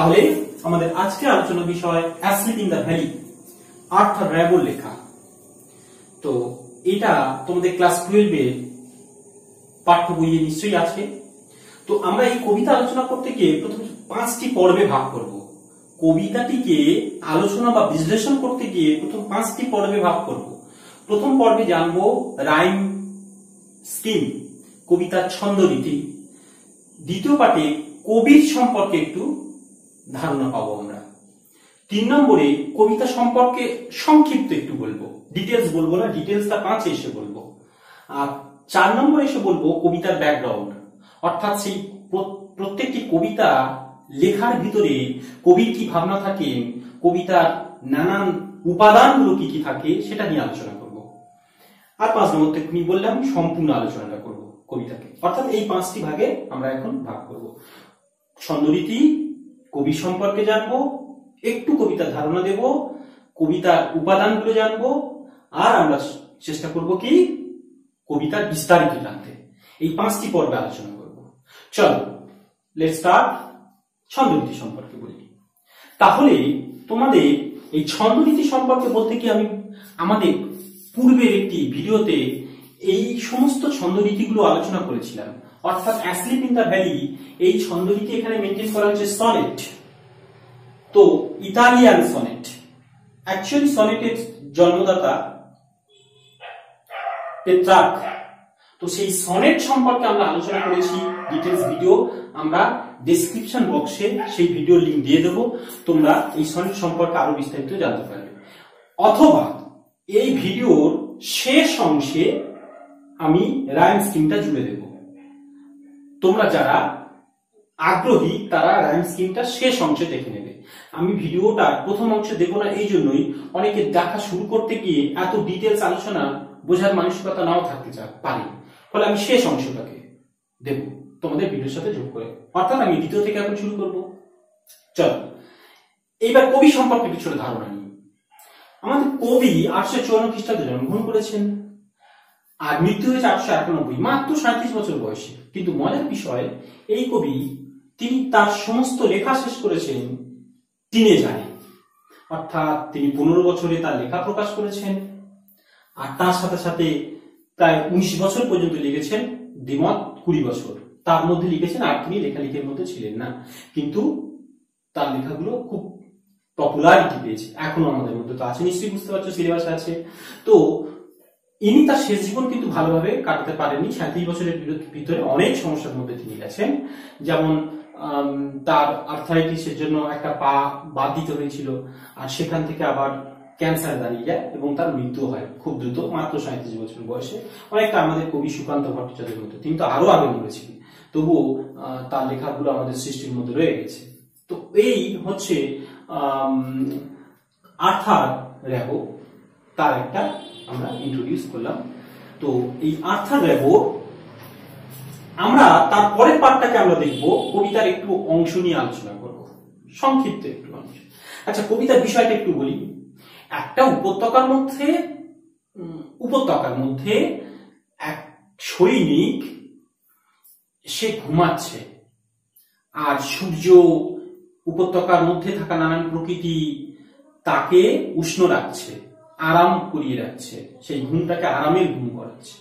তাহলে আমাদের আজকে আলোচনার বিষয় asleep in the valley, Arthur র্যাবোর লেখা। তো এটা তোমাদের ক্লাস 12 এর পাঠ্য বইয়ে নিশ্চয়ই আছে। তো আমরা এই কবিতা আলোচনা করতে গিয়ে প্রথমে 5টি পর্বে ভাগ করব। কবিতাটিকে আলোচনা বা বিশ্লেষণ করতে গিয়ে প্রথম 5টি পর্বে ভাগ করব। প্রথম পর্বে জানবো রাইম স্কিম, কবিতার ছন্দরীতি। দ্বিতীয় পাঠে কবির সম্পর্কে একটু ধারণা পাবো আমরা। 3 নম্বরে কবিতা সম্পর্কে সংক্ষিপ্ত একটু বলবো, ডিটেলস বলবো না, ডিটেলসটা 5 এসে বলবো। আর 4 নম্বরে এসে বলবো কবিতার ব্যাকগ্রাউন্ড, অর্থাৎ সেই প্রত্যেকটি কবিতা লেখার ভিতরে কবির কি ভাবনা থাকে, কবিতার নানান উপাদানগুলো কি কি থাকে সেটা নিয়ে আলোচনা করব। আর 5 নম্বর থেকে বললাম সম্পূর্ণ আলোচনাটা করব কবিতাকে, অর্থাৎ এই 5টি ভাগে আমরা এখন ভাগ করব। ছন্দরীতি, কবি সম্পর্কে জানবো, একটু কবিতার ধারণা দেব, কবিতার উপাদানগুলো জানবো, আর আমরা চেষ্টা করব কি কবিতার বিস্তারিত জানতে। এই 5টি পর্বে আলোচনা করব। চলো লেটস স্টার্ট। ছন্দরীতি সম্পর্কে বলি। তাহলে তোমাদের এই ছন্দরীতি সম্পর্কে বলতে কি আমি আমাদের পূর্বের একটি ভিডিওতে এই সমস্ত ছন্দরীতিগুলো আলোচনা করেছিলাম, অর্থাৎ অ্যাসলিপ ইন দ্য ভ্যালি। এই ছন্দরীতি এখানে মেনটেন করা হচ্ছে সনেট, তো ইতালিয়ান সনেট। অ্যাকচুয়ালি সনেটের জন্মদাতা পেত্রার্ক। তো সেই সনেট সম্পর্কে আমরা আলোচনা করেছি, ডিটেলস ভিডিও আমরা ডেসক্রিপশন বক্সে সেই ভিডিও লিংক দিয়ে দেবো, তোমরা এই সনেট সম্পর্কে আরো বিস্তারিত জানতে পারবে। অথবা এই ভিডিওর শেষ অংশে আমি রাইম স্কিমটা জুড়ে দেব। তোমরা যারা আগ্রহী তারা রাইম স্কিমটা শেষ অংশে দেখে নেবে। আমি ভিডিওটা প্রথম অংশে দেবো না, এই জন্যই অনেকে দেখা শুরু করতে গিয়ে এত ডিটেলস আলোচনা বোঝার মানসিকতা নাও থাকতে পারে, ফলে আমি শেষ অংশটাকে দেব তোমাদের ভিডিওর সাথে যোগ করে, অর্থাৎ আমি দ্বিতীয় থেকে এখন শুরু করব। চলো এইবার কবি সম্পর্কে কিছু ধারণা নিই। আমাদের কবি 854 খ্রিস্টাব্দে জন্মগ্রহণ করেছেন আর মৃত্যু হয়েছে 891, মাত্র 37 বছর বয়সে। কিন্তু মজার বিষয়, এই কবি তিনি তার সমস্ত লেখা শেষ করেছেন টিনেজারে, অর্থাৎ তিনি 15 বছরে তার লেখা প্রকাশ করেছেন। আর তার সাথে সাথে প্রায় 19 বছর পর্যন্ত লিখেছেন, দ্বিমত 20 বছর তার মধ্যে লিখেছেন। আর তিনি লেখালেখির মধ্যে ছিলেন না, কিন্তু তার লেখাগুলো খুব পপুলারিটি পেয়েছে, এখনো আমাদের মধ্যে তো আছে, নিশ্চয়ই বুঝতে পারছো, সিলেবাসে আছে। তো ইনি তার শেষ জীবন কিন্তু ভালোভাবে কাটাতে পারেননি। 37 বছরের ভিতরে অনেক সমস্যার মধ্যে তিনি গেছেন, যেমন তার আর্থারাইটিসের জন্য একটা পা বাদ দিতে হয়েছিল, আর সেখান থেকে আবার ক্যান্সার দাঁড়িয়ে যায় এবং তার মৃত্যু হয় খুব দ্রুত, মাত্র 37 বছর বয়সে। অনেকটা আমাদের কবি সুকান্ত ভট্টাচার্যের মতো, তিনি তো আরো আগে মরেছিলেন, তবুও তার লেখাগুলো আমাদের সৃষ্টির মধ্যে রয়ে গেছে। তো এই হচ্ছে আর্থার র্যাবো, তার একটা আমরা ইন্ট্রোডিউস করলাম। তো এই আর্থার র্যাবো আমরা তার পরের পার্টটাকে আমরা দেখব, কবিতার একটু অংশ নিয়ে আলোচনা করব, সংক্ষিপ্ত একটু অংশ। আচ্ছা, কবিতার বিষয়টা একটু বলি। একটা উপত্যকার মধ্যে এক সৈনিক, সে ঘুমাচ্ছে, আর সূর্য, উপত্যকার মধ্যে থাকা নানান প্রকৃতি তাকে উষ্ণ রাখছে, আরাম করিয়ে রাখছে, সেই ঘুমটাকে আরামের ঘুম করাচ্ছে।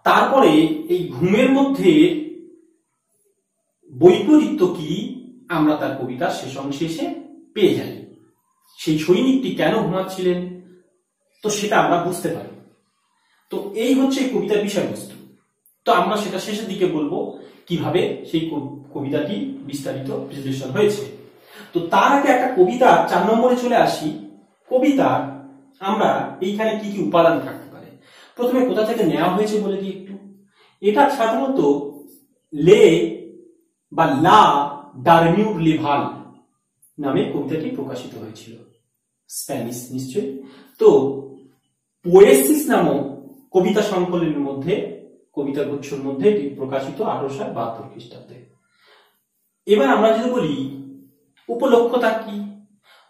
তারপরে এই ঘুমের মধ্যে বৈপরীত্য কি আমরা তার কবিতার শেষ অংশে এসে পেয়ে যাই। সেই সৈনিকটি কেন ঘুমাচ্ছিলেন, তো সেটা আমরা বুঝতে পারি। তো এই হচ্ছে কবিতার বিষয়বস্তু। তো আমরা সেটা শেষের দিকে বলবো কিভাবে সেই কবিতাটি বিস্তারিত বিশ্লেষণ হয়েছে। তো তার আগে একটা কবিতা 4 নম্বরে চলে আসি। কবিতা আমরা এইখানে কি কি উপাদান থাকতে পারে, প্রথমে কোথা থেকে নেওয়া হয়েছে বলে দিই একটু। এটা সাধারণত লে বা লা ডারমিউর লেভাল নামে কবিতাটি প্রকাশিত হয়েছিল, স্প্যানিশ নিশ্চয়ই। তো পোয়েসিস নামক কবিতা সংকলনের মধ্যে, কবিতা গুচ্ছর মধ্যে এটি প্রকাশিত 1872 খ্রিস্টাব্দে। এবার আমরা যদি বলি উপলক্ষ্যতা কি,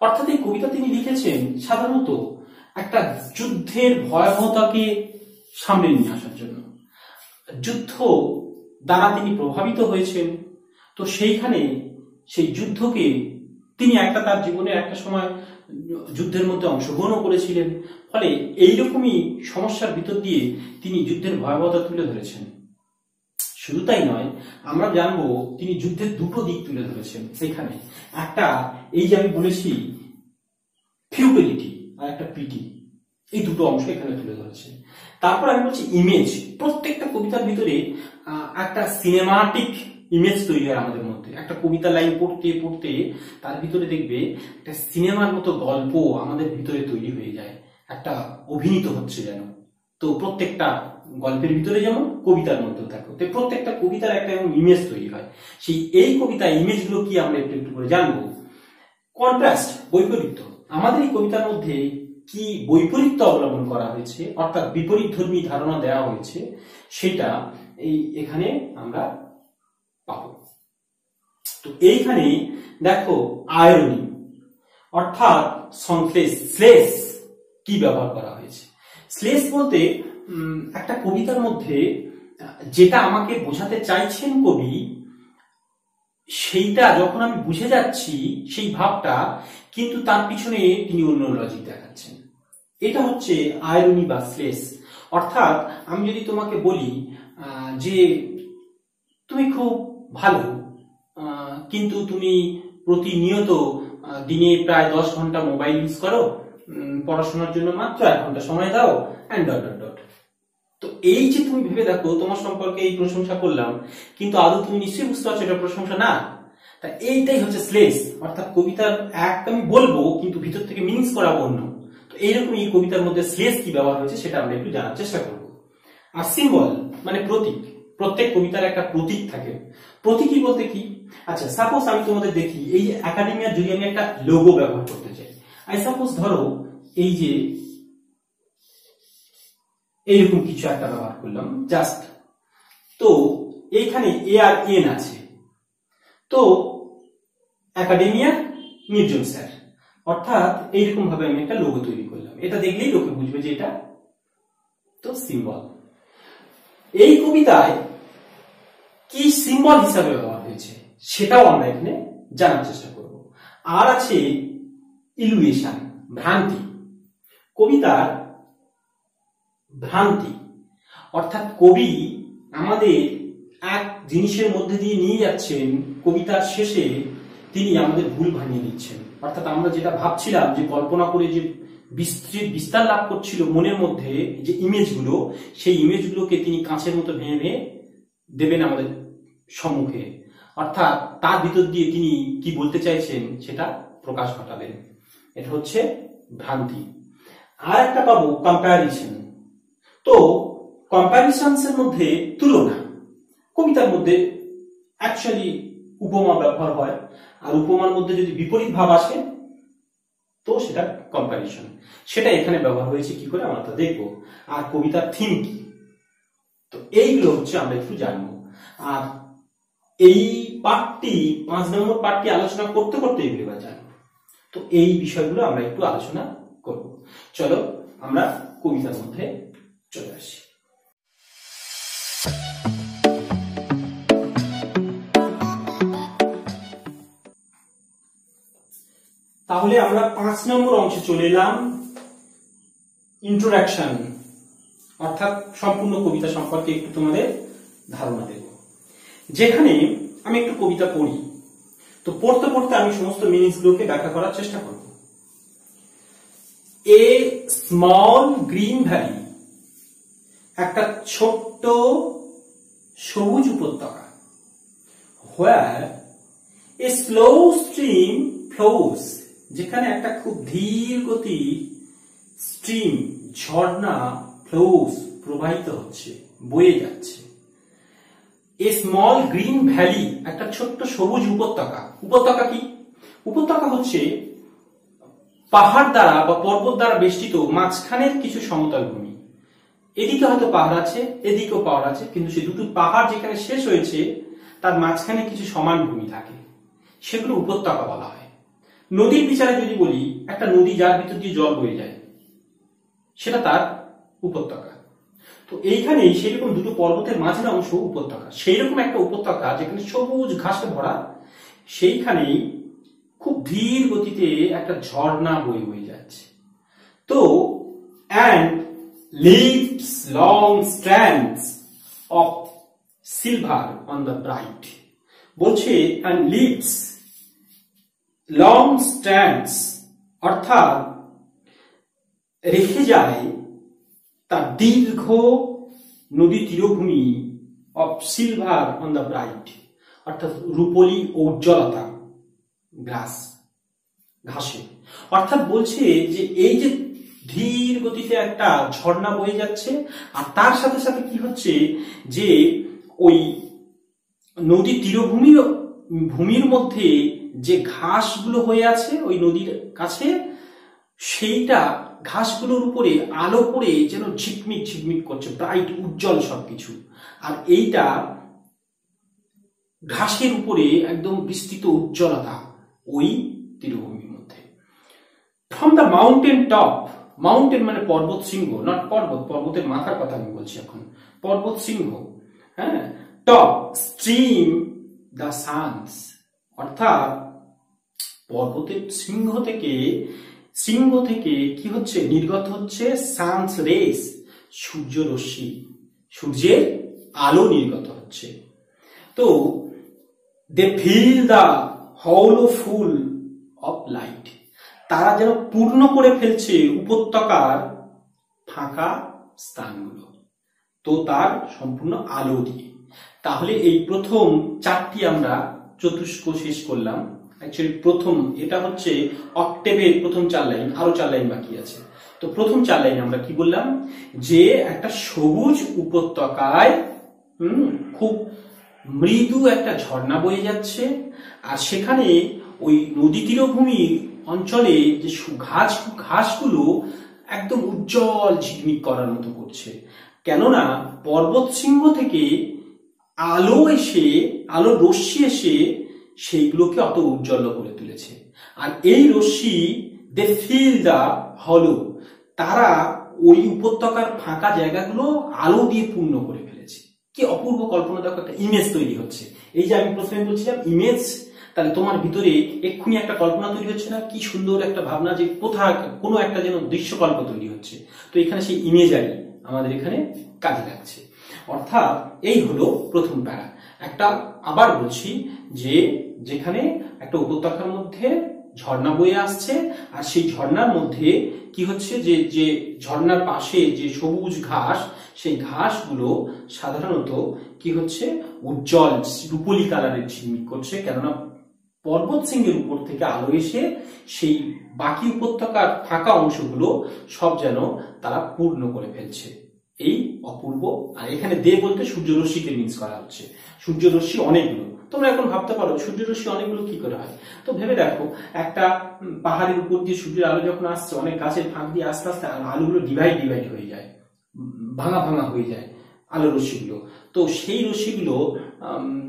অর্থাৎ এই কবিতা তিনি লিখেছেন সাধারণত একটা যুদ্ধের ভয়াবহতাকে সামনে নিয়ে আসার জন্য। যুদ্ধ দ্বারা তিনি প্রভাবিত হয়েছেন, তো সেইখানে সেই যুদ্ধকে তিনি তার জীবনে একটা সময় যুদ্ধের মধ্যে অংশগ্রহণও করেছিলেন, ফলে এইরকমই সমস্যার ভিতর দিয়ে তিনি যুদ্ধের ভয়াবহতা তুলে ধরেছেন। শুধু তাই নয়, আমরা জানবো তিনি যুদ্ধের দুটো দিক তুলে ধরেছেন সেখানে। একটা এই যে আমি বলেছি ফিউটিলিটি আর একটা পিটি, এই দুটো অংশ এখানে তুলে ধরেছেন। তারপর আমি বলছি ইমেজ। প্রত্যেকটা কবিতার ভিতরে একটা সিনেমাটিক ইমেজ তৈরি হয় আমাদের মধ্যে। একটা কবিতা লাইন পড়তে পড়তে তার ভিতরে দেখবে একটা সিনেমার মতো গল্প আমাদের ভিতরে তৈরি হয়ে যায়, একটা অভিনীত হচ্ছে যেন। তো প্রত্যেকটা গল্পের ভিতরে যেমন কবিতার মধ্যেও থাকে, তো প্রত্যেকটা কবিতার একটা ইমেজ তৈরি হয়। এই কবিতা ইমেজগুলো কি আমরা একটু একটু করে জানবো। কন্ট্রাস্ট, বৈপরীত্য। আমাদের এই কবিতার মধ্যে কি বৈপরীত্য অবলম্বন করা হয়েছে, অর্থাৎ বিপরীতধর্মী ধারণা দেওয়া হয়েছে, সেটা এখানে আমরা পাবো। তো এইখানে দেখো আয়রনি অর্থাৎ সংশ্লেষ, শ্লেষ কি ব্যবহার করা হয়েছে। শ্লেষ বলতে একটা কবিতার মধ্যে যেটা আমাকে বোঝাতে চাইছেন কবি, সেইটা যখন আমি বুঝে যাচ্ছি সেই ভাবটা, কিন্তু তার পিছনে তিনি অন্য লজিক দেখাচ্ছেন, এটা হচ্ছে আয়রনি বা শ্লেষ। অর্থাৎ আমি যদি তোমাকে বলি যে তুমি খুব ভালো, কিন্তু তুমি প্রতিনিয়ত দিনে প্রায় 10 ঘন্টা মোবাইল ইউজ করো, পড়াশোনার জন্য মাত্র 1 ঘন্টা সময় দাও, অ্যান্ড ডট ডট ডট। তো এই যে তুমি ভেবে দেখো তোমার সম্পর্কে এই প্রশংসা করলাম, কিন্তু আদৌ তুমি নিশ্চয়ই বুঝতে পারছো এটা প্রশংসা না। তা এইটাই হচ্ছে শ্লেষ, অর্থাৎ কবিতার একটা আমি বলবো কিন্তু ভিতর থেকে মিনিংস করাবো অন্য। তো এইরকম এই কবিতার মধ্যে শ্লেষ কি ব্যবহার হয়েছে সেটা আমরা একটু জানার চেষ্টা করবো। আর সিম্বল মানে প্রতীক, প্রত্যেক কবিতার একটা প্রতীক থাকে। প্রতীকী বলতে কি, আচ্ছা সাপোজ আমি তোমাদের দেখি এই যে একাডেমিয়ার যদি আমি একটা লোগো ব্যবহার করতে চাই, আই সাপোজ ধরো এই যে এইরকম কিছু একটা ব্যবহার করলাম জাস্ট, তো এইখানে এ আর এন আছে, তো একাডেমিয়া নির্জন স্যার, অর্থাৎ এইরকম ভাবে আমি একটা লোগো তৈরি করলাম। এটা দেখলেই লোকে বুঝবে যে এটা তো সিম্বল। এই কবিতায় কি সিম্বল হিসাবে ব্যবহার হয়েছে সেটাও আমরা এখানে জানার চেষ্টা করব। আর আছে ইলুয়েশন, ভ্রান্তি। কবিতার ভ্রান্তি, অর্থাৎ কবি আমাদের এক জিনিসের মধ্যে দিয়ে নিয়ে যাচ্ছেন, কবিতার শেষে তিনি আমাদের ভুল ভাঙিয়ে দিচ্ছেন। অর্থাৎ আমরা যেটা ভাবছিলাম, যে কল্পনা করে যে বিস্তার লাভ করছিল মনের মধ্যে যে ইমেজগুলো, সেই ইমেজগুলোকে তিনি কাঁচের মতো ভেঙে ভেঙে দেবেন আমাদের সম্মুখে। অর্থাৎ তার ভিতর দিয়ে তিনি কি বলতে চাইছেন সেটা প্রকাশ ঘটাবেন। এটা হচ্ছে ভ্রান্তি। আর একটা পাবো কম্প্যারিজন। তো কম্প্যারিজনস এর মধ্যে তুলনা। কবিতার মধ্যে অ্যাকচুয়ালি উপমা ব্যবহার হয়, আর উপমার মধ্যে যদি বিপরীত ভাব আসে তো সেটা কম্প্যারিজন। সেটা এখানে ব্যবহার হয়েছে কি করে আমরা তা দেখবো। আর কবিতার থিম কি, তো এইগুলো হচ্ছে আমরা একটু জানবো। আর এই পার্টটি 5 নম্বর পার্টটি আলোচনা করতে করতে এগুলো জানবো। তো এই বিষয়গুলো আমরা একটু আলোচনা করব। চলো আমরা কবিতার মধ্যে চলে আসি। তাহলে আমরা 5 নম্বর অংশে চলে এলাম, ইন্ট্রোডাকশন, অর্থাৎ সম্পূর্ণ কবিতা সম্পর্কে একটু তোমাদের ধারণা দেব। যেখানে আমি একটু কবিতা পড়ি, তো পড়তে পড়তে আমি সমস্ত মিনিংস গুলোকে ব্যাখ্যা করার চেষ্টা করব। এ স্মল গ্রিন ভ্যালি, একটা ছোট্ট সবুজ উপত্যকা। হোয়ার এ স্লো স্ট্রিম ফ্লোস, যেখানে একটা খুব ধীর গতি স্ট্রিম, ঝর্ণা, ফ্লোস, প্রবাহিত হচ্ছে, বয়ে যাচ্ছে। এ স্মল গ্রিন ভ্যালি, একটা ছোট্ট সবুজ উপত্যকা। উপত্যকা কি? উপত্যকা হচ্ছে পাহাড় দ্বারা বা পর্বত দ্বারা বেষ্টিত মাঝখানের কিছু সমতল ভূমি। এদিকে হয়তো পাহাড় আছে, এদিকেও পাহাড় আছে, কিন্তু সে দুটো পাহাড় যেখানে শেষ হয়েছে তার মাঝখানে কিছু সমান ভূমি থাকে, সেগুলো উপত্যকা বলা হয়। নদীর বিচারে যদি বলি, একটা নদী যার ভিতর দিয়ে জল বয়ে যায়, সেটা তার উপত্যকা। তো এইখানে সেরকম দুটো পর্বতের মাঝের অংশ উপত্যকা। সেই রকম একটা উপত্যকা যেখানে সবুজ ঘাসে ভরা, সেইখানেই খুব ধীর গতিতে একটা ঝর্ণা বয়ে বয়ে যাচ্ছে। তো and leaves long strands of silver on the bright, বলছে and leaves long strands অর্থাৎ রেখে যায় তার দীর্ঘ নদী তীরভূমি of silver on the bright অর্থাৎ রূপলি ঔজ্জ্বলতা ঘাসে। অর্থাৎ বলছে যে এই যে ধীর গতিতে একটা ঝর্ণা বয়ে যাচ্ছে, আর তার সাথে সাথে কি হচ্ছে যে ওই নদী ভূমির মধ্যে যে ঘাসগুলো হয়ে আছে ওই নদীর কাছে, সেইটা ঘাসগুলোর উপরে আলো পড়ে যেন ঝিকমিক ঝিকমিক করছে, ব্রাইট উজ্জ্বল সবকিছু। আর এইটা ঘাসের উপরে একদম বিস্তৃত উজ্জ্বলতা ওই তীরভূমির মধ্যে। From the mountain top, mountain মানে পর্বত শৃঙ্গ, নট পর্বতের মাথার কথা আমি বলছি এখন, পর্বত শৃঙ্গ, হ্যাঁ, টপ স্ট্রিম দ্য সানস অর্থাৎ পর্বতের শৃঙ্গ থেকে কি হচ্ছে, নির্গত হচ্ছে সানস রেস, সূর্য রশ্মি, সূর্যের আলো নির্গত হচ্ছে। তো দে ফিল দ্য হলো ফুল অফ লাইট, তারা যেন পূর্ণ করে ফেলছে উপত্যকার ফাঁকা স্থানগুলো, তো তার সম্পূর্ণ আলো দিয়ে। তাহলে এই প্রথম চারটি আমরা চতুষ্ক শেষ করলাম। অ্যাকচুয়ালি প্রথম এটা হচ্ছে অক্টেভের প্রথম 4 লাইন, আরো 4 লাইন বাকি আছে। তো প্রথম 4 লাইন আমরা কি বললাম, যে একটা সবুজ উপত্যকায় খুব মৃদু একটা ঝর্ণা বয়ে যাচ্ছে, আর সেখানে ওই নদী তীরভূমি অঞ্চলে যে ঘাসগুলো একদম উজ্জ্বল ঝিকমিক করার মতো করছে, কেননা পর্বত শৃঙ্গ থেকে আলোর রশ্মি এসে সেইগুলোকে অত উজ্জ্বল করে তুলেছে। আর এই রশ্মি দে ফিল দা হলো, তারা ওই উপত্যকার ফাঁকা জায়গাগুলো আলো দিয়ে পূর্ণ করে ফেলেছে। কি অপূর্ব কল্পনা, দেখো একটা ইমেজ তৈরি হচ্ছে। এই যে আমি প্রথমে বলছিলাম ইমেজ, তাহলে তোমার ভিতরে এক্ষুনি একটা কল্পনা তৈরি হচ্ছে না, কি সুন্দর একটা ভাবনা, যে কোথায় কোনো একটা যেন দৃশ্যকল্প তৈরি হচ্ছে। তো এখানে সেই ইমেজারি আমাদের এখানে কাজে লাগছে। অর্থাৎ এই হলো প্রথম প্যারা। একটা আবার বলছি, যে যেখানে একটা উপত্যকার মধ্যে ঝর্ণা বয়ে আসছে, আর সেই ঝর্ণার মধ্যে কি হচ্ছে, যে ঝর্ণার পাশে যে সবুজ ঘাস, সেই ঘাসগুলো সাধারণত কি হচ্ছে, উজ্জ্বল রূপলি কালারের ঝিকমিক করছে, কেননা পর্বত শৃঙ্গের উপর থেকে আলো এসে সেই বাকি উপত্যকার ফাঁকা অংশগুলো সব যেন তারা পূর্ণ করে ফেলছে। এই অপূর্ব। আর এখানে দে বলতে সূর্যরশ্মিকে মিন্স করা হচ্ছে। সূর্যরশ্মি অনেকগুলো, তোমরা এখন ভাবতে পারো সূর্যরশ্মি অনেকগুলো কি করে হয়। তো ভেবে দেখো, একটা পাহাড়ের উপর দিয়ে সূর্যের আলো যখন আসছে, অনেক গাছের ফাঁক দিয়ে আস্তে আস্তে আলোগুলো ডিভাইড হয়ে যায়, ভাঙা হয়ে যায় আলোর রশ্মিগুলো। তো সেই রশ্মিগুলো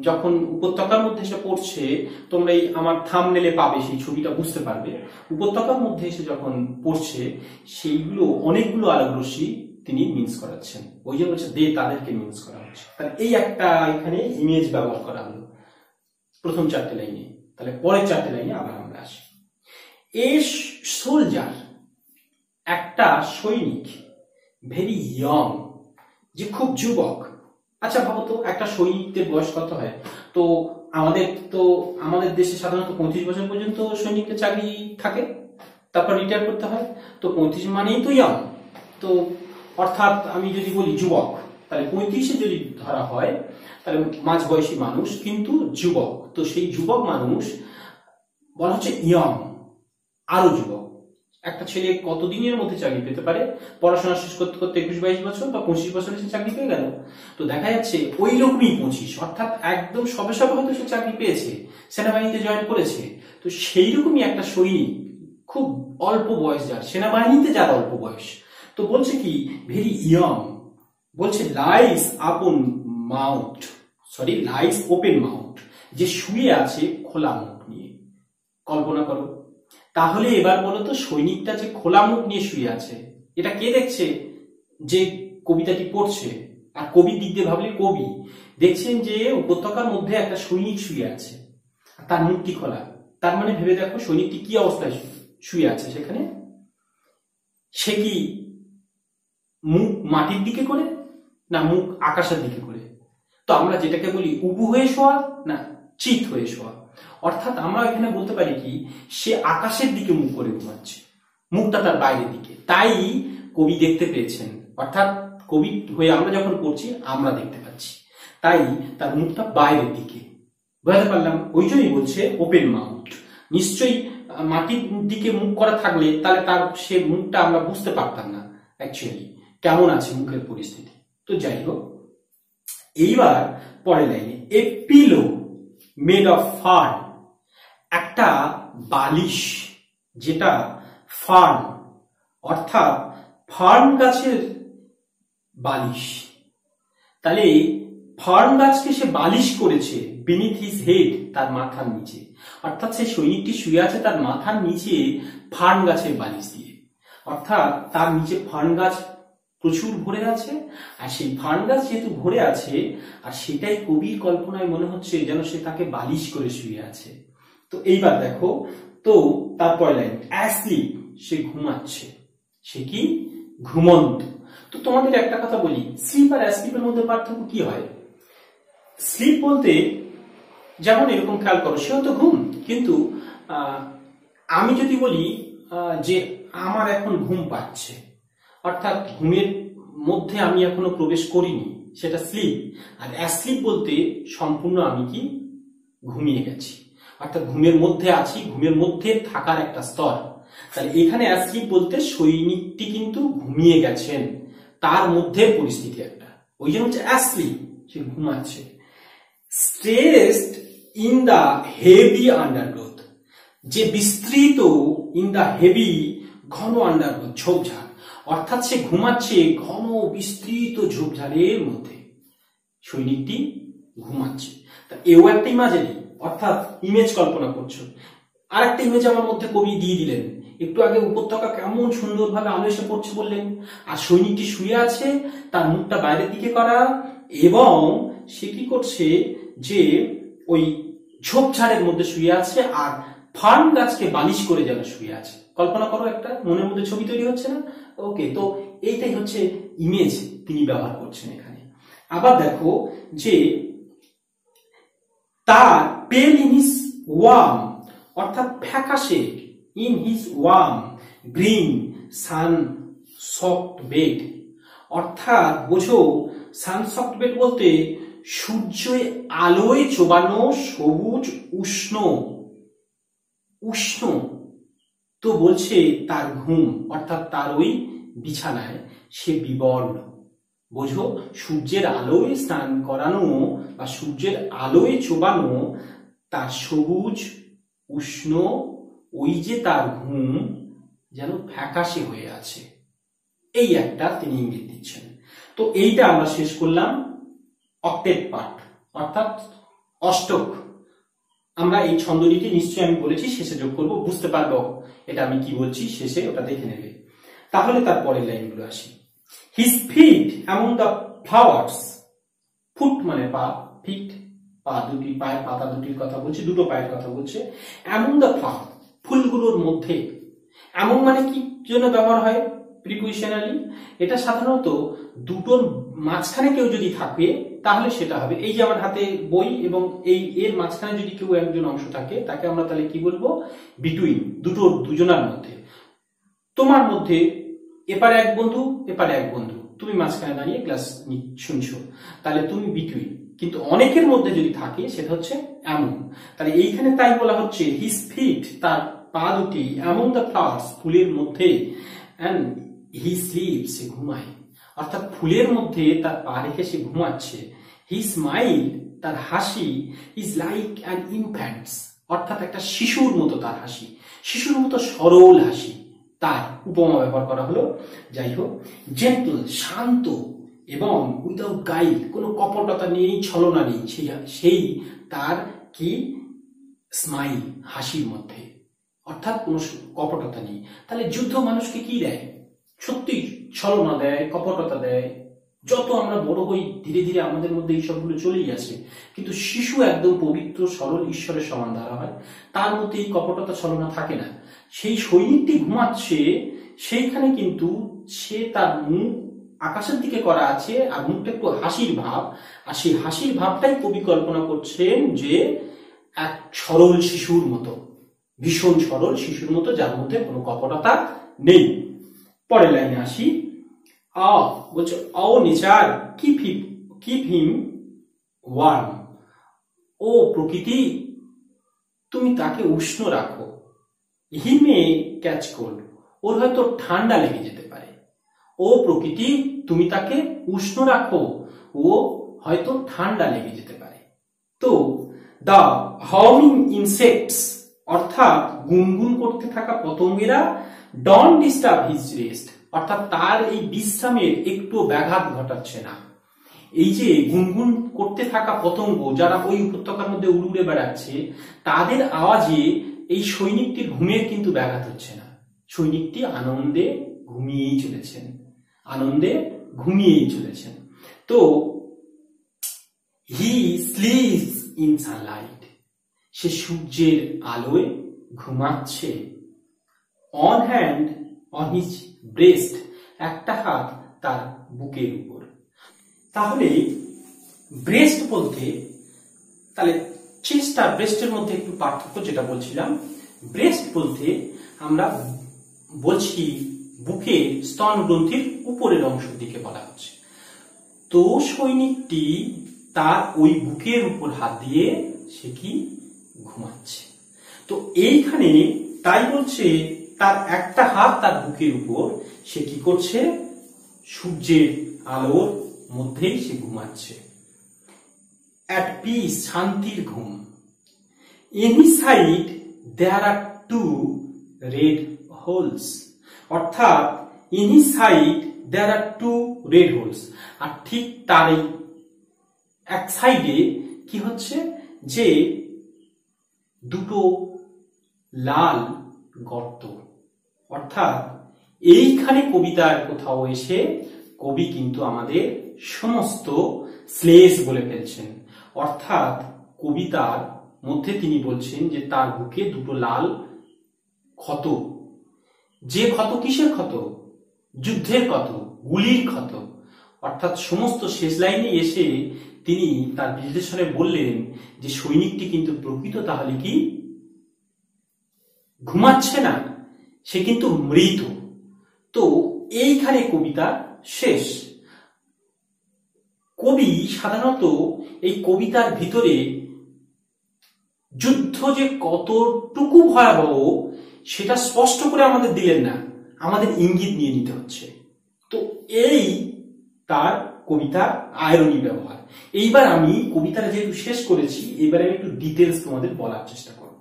যখন উপত্যকার মধ্যে এসে পড়ছে, তোমরা এই আমার থাম্বনেলে পাবে, সেই ছবিটা বুঝতে পারবে। উপত্যকার মধ্যে এসে যখন পড়ছে, সেইগুলো অনেকগুলো আলোক রশ্মি তিনি মিন্স করাচ্ছেন, ওই জন্য হচ্ছে দে, তাদেরকে মিন্স করা হচ্ছে। তাহলে এই একটা এখানে ইমেজ ব্যবহার করা হলো প্রথম 4টে লাইনে। তাহলে পরের 4টে লাইনে আবার আমরা আসি। এ সোলজার, একটা সৈনিক, ভেরি ইয়ং, যে খুব যুবক। আচ্ছা ভাবো তো, একটা সৈনিকদের বয়স কত হয়? তো আমাদের দেশে সাধারণত 35 বছর পর্যন্ত সৈনিকদের চাকরি থাকে, তারপর রিটায়ার করতে হয়। তো 35 মানেই তো ইয়ং। তো অর্থাৎ আমি যদি বলি যুবক, তাহলে 35-এ যদি ধরা হয়, তাহলে মাঝ বয়সী মানুষ, কিন্তু যুবক। তো সেই যুবক মানুষ বলা হচ্ছে ইয়ং, আরো যুবক। একটা ছেলে কতদিনের মধ্যে চাকরি পেতে পারে? পড়াশোনা শেষ করতে করতে 21-22 বছর বা 25 বছরে সে চাকরি পেয়ে গেল। তো দেখা যাচ্ছে ওই রকমই 25, অর্থাৎ একদম সবে হয়তো সে চাকরি পেয়েছে, সেনাবাহিনীতে জয়েন করেছে। তো সেই রকমই একটা সৈনিক, খুব অল্প বয়স যার, সেনাবাহিনীতে যার অল্প বয়স। তো বলছে কি, ভেরি ইয়ং, বলছে লাইস ওপেন মাউথ, যে শুয়ে আছে খোলা মুখ নিয়ে। কল্পনা করো। তাহলে এবার বলো তো, সৈনিকটা যে খোলা মুখ নিয়ে শুয়ে আছে, এটা কে দেখছে? যে কবিতাটি পড়ছে। আর কবির দিক দিয়ে ভাবলে, কবি দেখছেন যে উপত্যকার মধ্যে একটা সৈনিক শুয়ে আছে, তার মুখটি খোলা। তার মানে ভেবে দেখো সৈনিকটি কি অবস্থায় শুয়ে আছে সেখানে। সে কি মুখ মাটির দিকে করে না মুখ আকাশের দিকে করে? তো আমরা যেটাকে বলি উবু হয়ে শোয়া না চিত হয়ে শোয়া। অর্থাৎ আমরা এখানে বলতে পারি কি সে আকাশের দিকে মুখ করে ঘুমাচ্ছে, মুখটা তার বাইরের দিকে, তাই কবি দেখতে পেয়েছেন। অর্থাৎ কবি হয়ে আমরা যখন পড়ছি আমরা দেখতে পাচ্ছি, তাই তার মুখটা বাইরের দিকে। বুঝতে পারলাম? ওই জন্যই বলছে ওপেন মাউথ। নিশ্চয়ই মাটির দিকে মুখ করা থাকলে তাহলে তার সে মুখটা আমরা বুঝতে পারতাম না অ্যাকচুয়ালি কেমন আছে মুখের পরিস্থিতি। তো যাই হোক, এইবার পরের লাইনে এ পিলো মেড অফ ফার্ন, একটা বালিশ যেটা ফার্ন অর্থাৎ ফার্ন গাছের বালিশ। তাহলে ফার্ন গাছকে সে বালিশ করেছে বিনিথ হিজ হেড, তার মাথার নিচে। অর্থাৎ সে সৈনিকটি শুয়ে আছে তার মাথার নিচে ফার্ন গাছের বালিশ দিয়ে। অর্থাৎ তার নিচে ফার্ন গাছ প্রচুর ভরে আছে, আর সেই ফার্ন গাছ যেহেতু ভরে আছে আর সেটাই কবির কল্পনায় মনে হচ্ছে যেন সে তাকে বালিশ করে শুয়ে আছে। তো এইবার দেখো, তো তারপর লাইন অ্যাসলিপ, সে ঘুমাচ্ছে। সে কি ঘুমন্ত। তো তোমাদের একটা কথা বলি, স্লিপ আর অ্যাসলিপের মধ্যে পার্থক্য কি হয়? স্লিপ বলতে যেমন এরকম খেয়াল করো, সেও তো ঘুম, কিন্তু আমি যদি বলি যে আমার এখন ঘুম পাচ্ছে, অর্থাৎ ঘুমের মধ্যে আমি এখনো প্রবেশ করিনি, সেটা স্লিপ। আর অ্যাসলিপ বলতে সম্পূর্ণ আমি কি ঘুমিয়ে গেছি, অর্থাৎ ঘুমের মধ্যে আছি, ঘুমের মধ্যে থাকার একটা স্তর। তাহলে এখানে অ্যাসলিপ বলতে সৈনিকটি কিন্তু ঘুমিয়ে গেছেন, তার মধ্যে পরিস্থিতি একটা, ওই জন্য হচ্ছে অ্যাসলিপ, সে ঘুমাচ্ছে। স্ট্রেসড ইন দা হেভি আন্ডারগ্রোথ, যে বিস্তৃত, ইন দা হেভি ঘন আন্ডারগ্রোথ ঝোপঝাড়, অর্থাৎ সে ঘুমাচ্ছে ঘন বিস্তৃত ঝোপঝাড়ের মধ্যে, সৈনিকটি ঘুমাচ্ছে। তা এও একটা ইমাজিনারি, অর্থাৎ ইমেজ কল্পনা করছো। আর একটা ইমেজ আমার মধ্যে কবি দিয়ে দিলেন, একটু আগে উপত্যকা কেমন সুন্দরভাবে আলো এসে পড়ছে বললেন, আর সৈনিকটি শুয়ে আছে, তার মুখটা বাইরের দিকে করা, এবং সে কি করছে যে ওই ঝোপঝাড়ের মধ্যে শুয়ে আছে আর ফার্ন গাছকে বালিশ করে যেন শুয়ে আছে। কল্পনা করো, একটা মনের মধ্যে ছবি তৈরি হচ্ছে না? ওকে, তো এইটাই হচ্ছে ইমেজ তিনি ব্যবহার করছেন এখানে। আবার দেখো যে তার পেল ইন হিজ ওয়ার্ম, অর্থাৎ ফ্যাকাশে, in his warm green sun soft bed, অর্থাৎ বোঝো সান সফট বেড বলতে সূর্যের আলোয় চোবানো সবুজ উষ্ণ উষ্ণ। তো বলছে তার ঘুম, অর্থাৎ তার ওই বিছানায় সে বিবর্ণ। বোঝো, সূর্যের আলোয় স্নান করানো বা সূর্যের আলোয় চোবানো তার সবুজ উষ্ণ ওই যে তার ঘুম যেন ফ্যাকাশে হয়ে আছে, এই একটা তিনি ইঙ্গিত দিচ্ছেন। তো এইটা আমরা শেষ করলাম অক্টেট পার্ট, অর্থাৎ অষ্টক। আমরা এই ছন্দটিকে নিশ্চয়ই আমি বলেছি শেষে যোগ করব, বুঝতে পারবো এটা আমি কি বলছি, শেষে ওটা দেখে নেবে। তাহলে তার পরের লাইনগুলো আসি। His fit among the flowers, foot মানে পা, ফিট পা দুটি, পায়ের পাতা দুটির কথা বলছে, দুটো পায়ের কথা বলছে। অ্যামং দ্য ফ্লাওয়ার, ফুলগুলোর মধ্যে। এমন মানে কি জন্য ব্যবহার হয়? প্রিপজিশনালি। এটা সাধারণত দুটোর মাঝখানে কেউ যদি থাকে তাহলে সেটা হবে, এই যে আমার হাতে বই এবং এই এর মাঝখানে যদি কেউ একজন অংশ থাকে তাকে আমরা তাহলে কি বলবো? বিটুইন, দুজনার মধ্যে। তোমার মধ্যে এপারে এক বন্ধু, এপারে এক বন্ধু, তুমি মাঝখানে দাঁড়িয়ে ক্লাস শুনছো, তাহলে তুমি বিটুইন। কিন্তু অনেকের মধ্যে যদি থাকে সেটা হচ্ছে এমন। তাহলে এইখানে তাই বলা হচ্ছে হিজ ফিট, তার পা দুটি, অ্যামং দ্য ফ্লাওয়ার্স, ফুলের মধ্যে, এন্ড হি স্লিপস, সে ঘুমায়। অর্থাৎ ফুলের মধ্যে তার পা রেখে সে ঘুমাচ্ছে। হি স্মাইল, তার হাসি, ইজ লাইক অ্যান ইনফ্যান্টস, অর্থাৎ একটা শিশুর মতো তার হাসি, শিশুর মতো সরল হাসি, তার উপমা ব্যবহার করা হলো। যাই হোক, জেন্টল, শান্ত, এবং উইদাউট গাইল, কোনো কপটতা নেই, ছলনা নেই, সেই তার কি স্মাইল, হাসির মধ্যে, অর্থাৎ কোনো কপটতা নেই। তাহলে যুদ্ধ মানুষকে কি দেয়? সত্যি ছলনা দেয়, কপটতা দেয়, যত আমরা বড় হই ধীরে ধীরে আমাদের মধ্যে এই সবগুলো চলেই আসে, কিন্তু শিশু একদম পবিত্র সরল ঈশ্বরের সমান ধরা হয়, তার মধ্যে এই কপটতা ছলনা থাকে না। সেই সৈনিকটি ঘুমাচ্ছে, সেইখানে কিন্তু সে তার মুখ আকাশের দিকে করা আছে আর মুখটা একটু হাসির ভাব, আর সেই হাসির ভাবটাই কবি কল্পনা করছেন যে এক সরল শিশুর মতো, ভীষণ সরল শিশুর মতো, যার মধ্যে কোনো কপটতা নেই। পরের লাইনে আসি। বলছে ও নেচার কিপ হিম ওয়ার্ম, ও প্রকৃতি তুমি তাকে উষ্ণ রাখো। হি মে ক্যাচ কোল্ড, ওর হয়তো ঠান্ডা লেগে যেতে পারে। ও প্রকৃতি তুমি তাকে উষ্ণ রাখো, ও হয়তো ঠান্ডা লেগে যেতে পারে। তো দ্য হাউমিং ইনসেক্টস, অর্থাৎ গুনগুন করতে থাকা পতঙ্গেরা, ডন্ট ডিস্টার্ব হিজ রেস্ট, অর্থাৎ তার এই বিশ্রামের একটু ব্যাঘাত ঘটাচ্ছে না। এই যে গুনগুন করতে থাকা পতঙ্গ যারা ওই উপত্যকার মধ্যে উড়ে উড়ে বেড়াচ্ছে, তাদের আওয়াজে এই সৈনিকটির ঘুমের কিন্তু ব্যাঘাত হচ্ছে না। সৈনিকটি আনন্দে ঘুমিয়েই চলেছেন, আনন্দে ঘুমিয়েই চলেছেন। তো হি স্লিপস ইন সানলাইট, সে সূর্যের আলোয় ঘুমাচ্ছে। On hand on his breast, একটা হাত তার বুকের উপর। তাহলে ব্রেস্ট বলতে, তাহলে চেস্ট আর ব্রেস্টের মধ্যে একটু পার্থক্য যেটা বলছিলাম। ব্রেস্ট বলতে আমরা বলছি বুকের স্তন গ্রন্থির উপরের অংশ দিকে বলা হচ্ছে। তো সৈনিকটি তার ওই বুকের উপর হাত দিয়ে সে কি ঘুমাচ্ছে। তো এইখানে তাই বলছে তার একটা হাত তার বুকের উপর, সে কি করছে, সূর্যের আলোর মধ্যেই সে ঘুমাচ্ছে। অ্যাট পিস, শান্তির ঘুম। In his side there are two red holes, অর্থাৎ in his side there are two red holes, আর ঠিক তার এক সাইডে কি হচ্ছে যে দুটো লাল গর্ত। অর্থাৎ এইখানে কবিতার কোথাও এসে কবি কিন্তু আমাদের সমস্ত স্লেস বলে ফেলছেন। অর্থাৎ কবিতার মধ্যে তিনি বলছেন যে তার বুকে দুটো লাল ক্ষত। যে ক্ষত কিসের ক্ষত? যুদ্ধের ক্ষত, গুলির ক্ষত। অর্থাৎ সমস্ত শেষ লাইনে এসে তিনি তার বিশ্লেষণে বললেন যে সৈনিকটি কিন্তু প্রকৃত তাহলে কি ঘুমাচ্ছে না, সে কিন্তু মৃত। তো এইখানে কবিতা শেষ। কবি সাধারণত এই কবিতার ভিতরে যুদ্ধ যে কতটুকু ভয়াবহ সেটা স্পষ্ট করে আমাদের দিলেন না, আমাদের ইঙ্গিত নিয়ে নিতে হচ্ছে। তো এই তার কবিতার আয়রনি ব্যবহার। এইবার আমি কবিতাটা যেহেতু শেষ করেছি, এবারে আমি একটু ডিটেলস তোমাদের বলার চেষ্টা করব,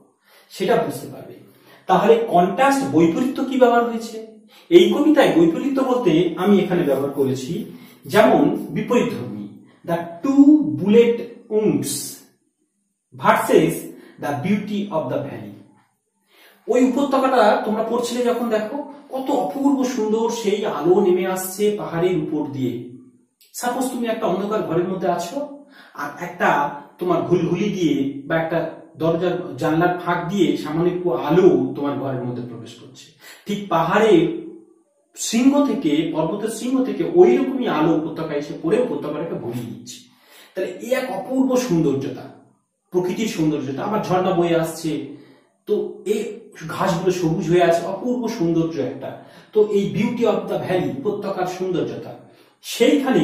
সেটা বুঝতে পারবে। তাহলে কন্ট্রাস্ট, বৈপরীত্য কি ব্যবহার হয়েছে এই কবিতায়? বৈপরীত্য বলতে আমি এখানে ব্যবহার করেছি যেমন বিপরীতধর্মী, the two bullet wounds versus the beauty of the valley. ওই উপত্যকাটা তোমরা পড়ছিলে যখন, দেখো কত অপূর্ব সুন্দর, সেই আলো নেমে আসছে পাহাড়ের উপর দিয়ে। সাপোজ তুমি একটা অন্ধকার ঘরের মধ্যে আছো, আর একটা তোমার ঘুলঘুলি দিয়ে বা একটা দরজার জানলার ফাঁক দিয়ে সামান্য একটু আলো তোমার ঘরের মধ্যে প্রবেশ করছে। ঠিক পাহাড়ের শৃঙ্গ থেকে, পর্বতের শৃঙ্গ থেকে ওই রকমই আলো উপত্যকা এসে পড়ে উপত্যকাটাকে ভরিয়ে দিচ্ছে। তাহলে এই এক অপূর্ব সৌন্দর্যতা, প্রকৃতির সৌন্দর্যতা। আবার ঝর্ণা বয়ে আসছে, তো এই ঘাসগুলো সবুজ হয়ে আছে, অপূর্ব সৌন্দর্য একটা। তো এই বিউটি অফ দ্য ভ্যালি, উপত্যকার সৌন্দর্যতা, সেইখানে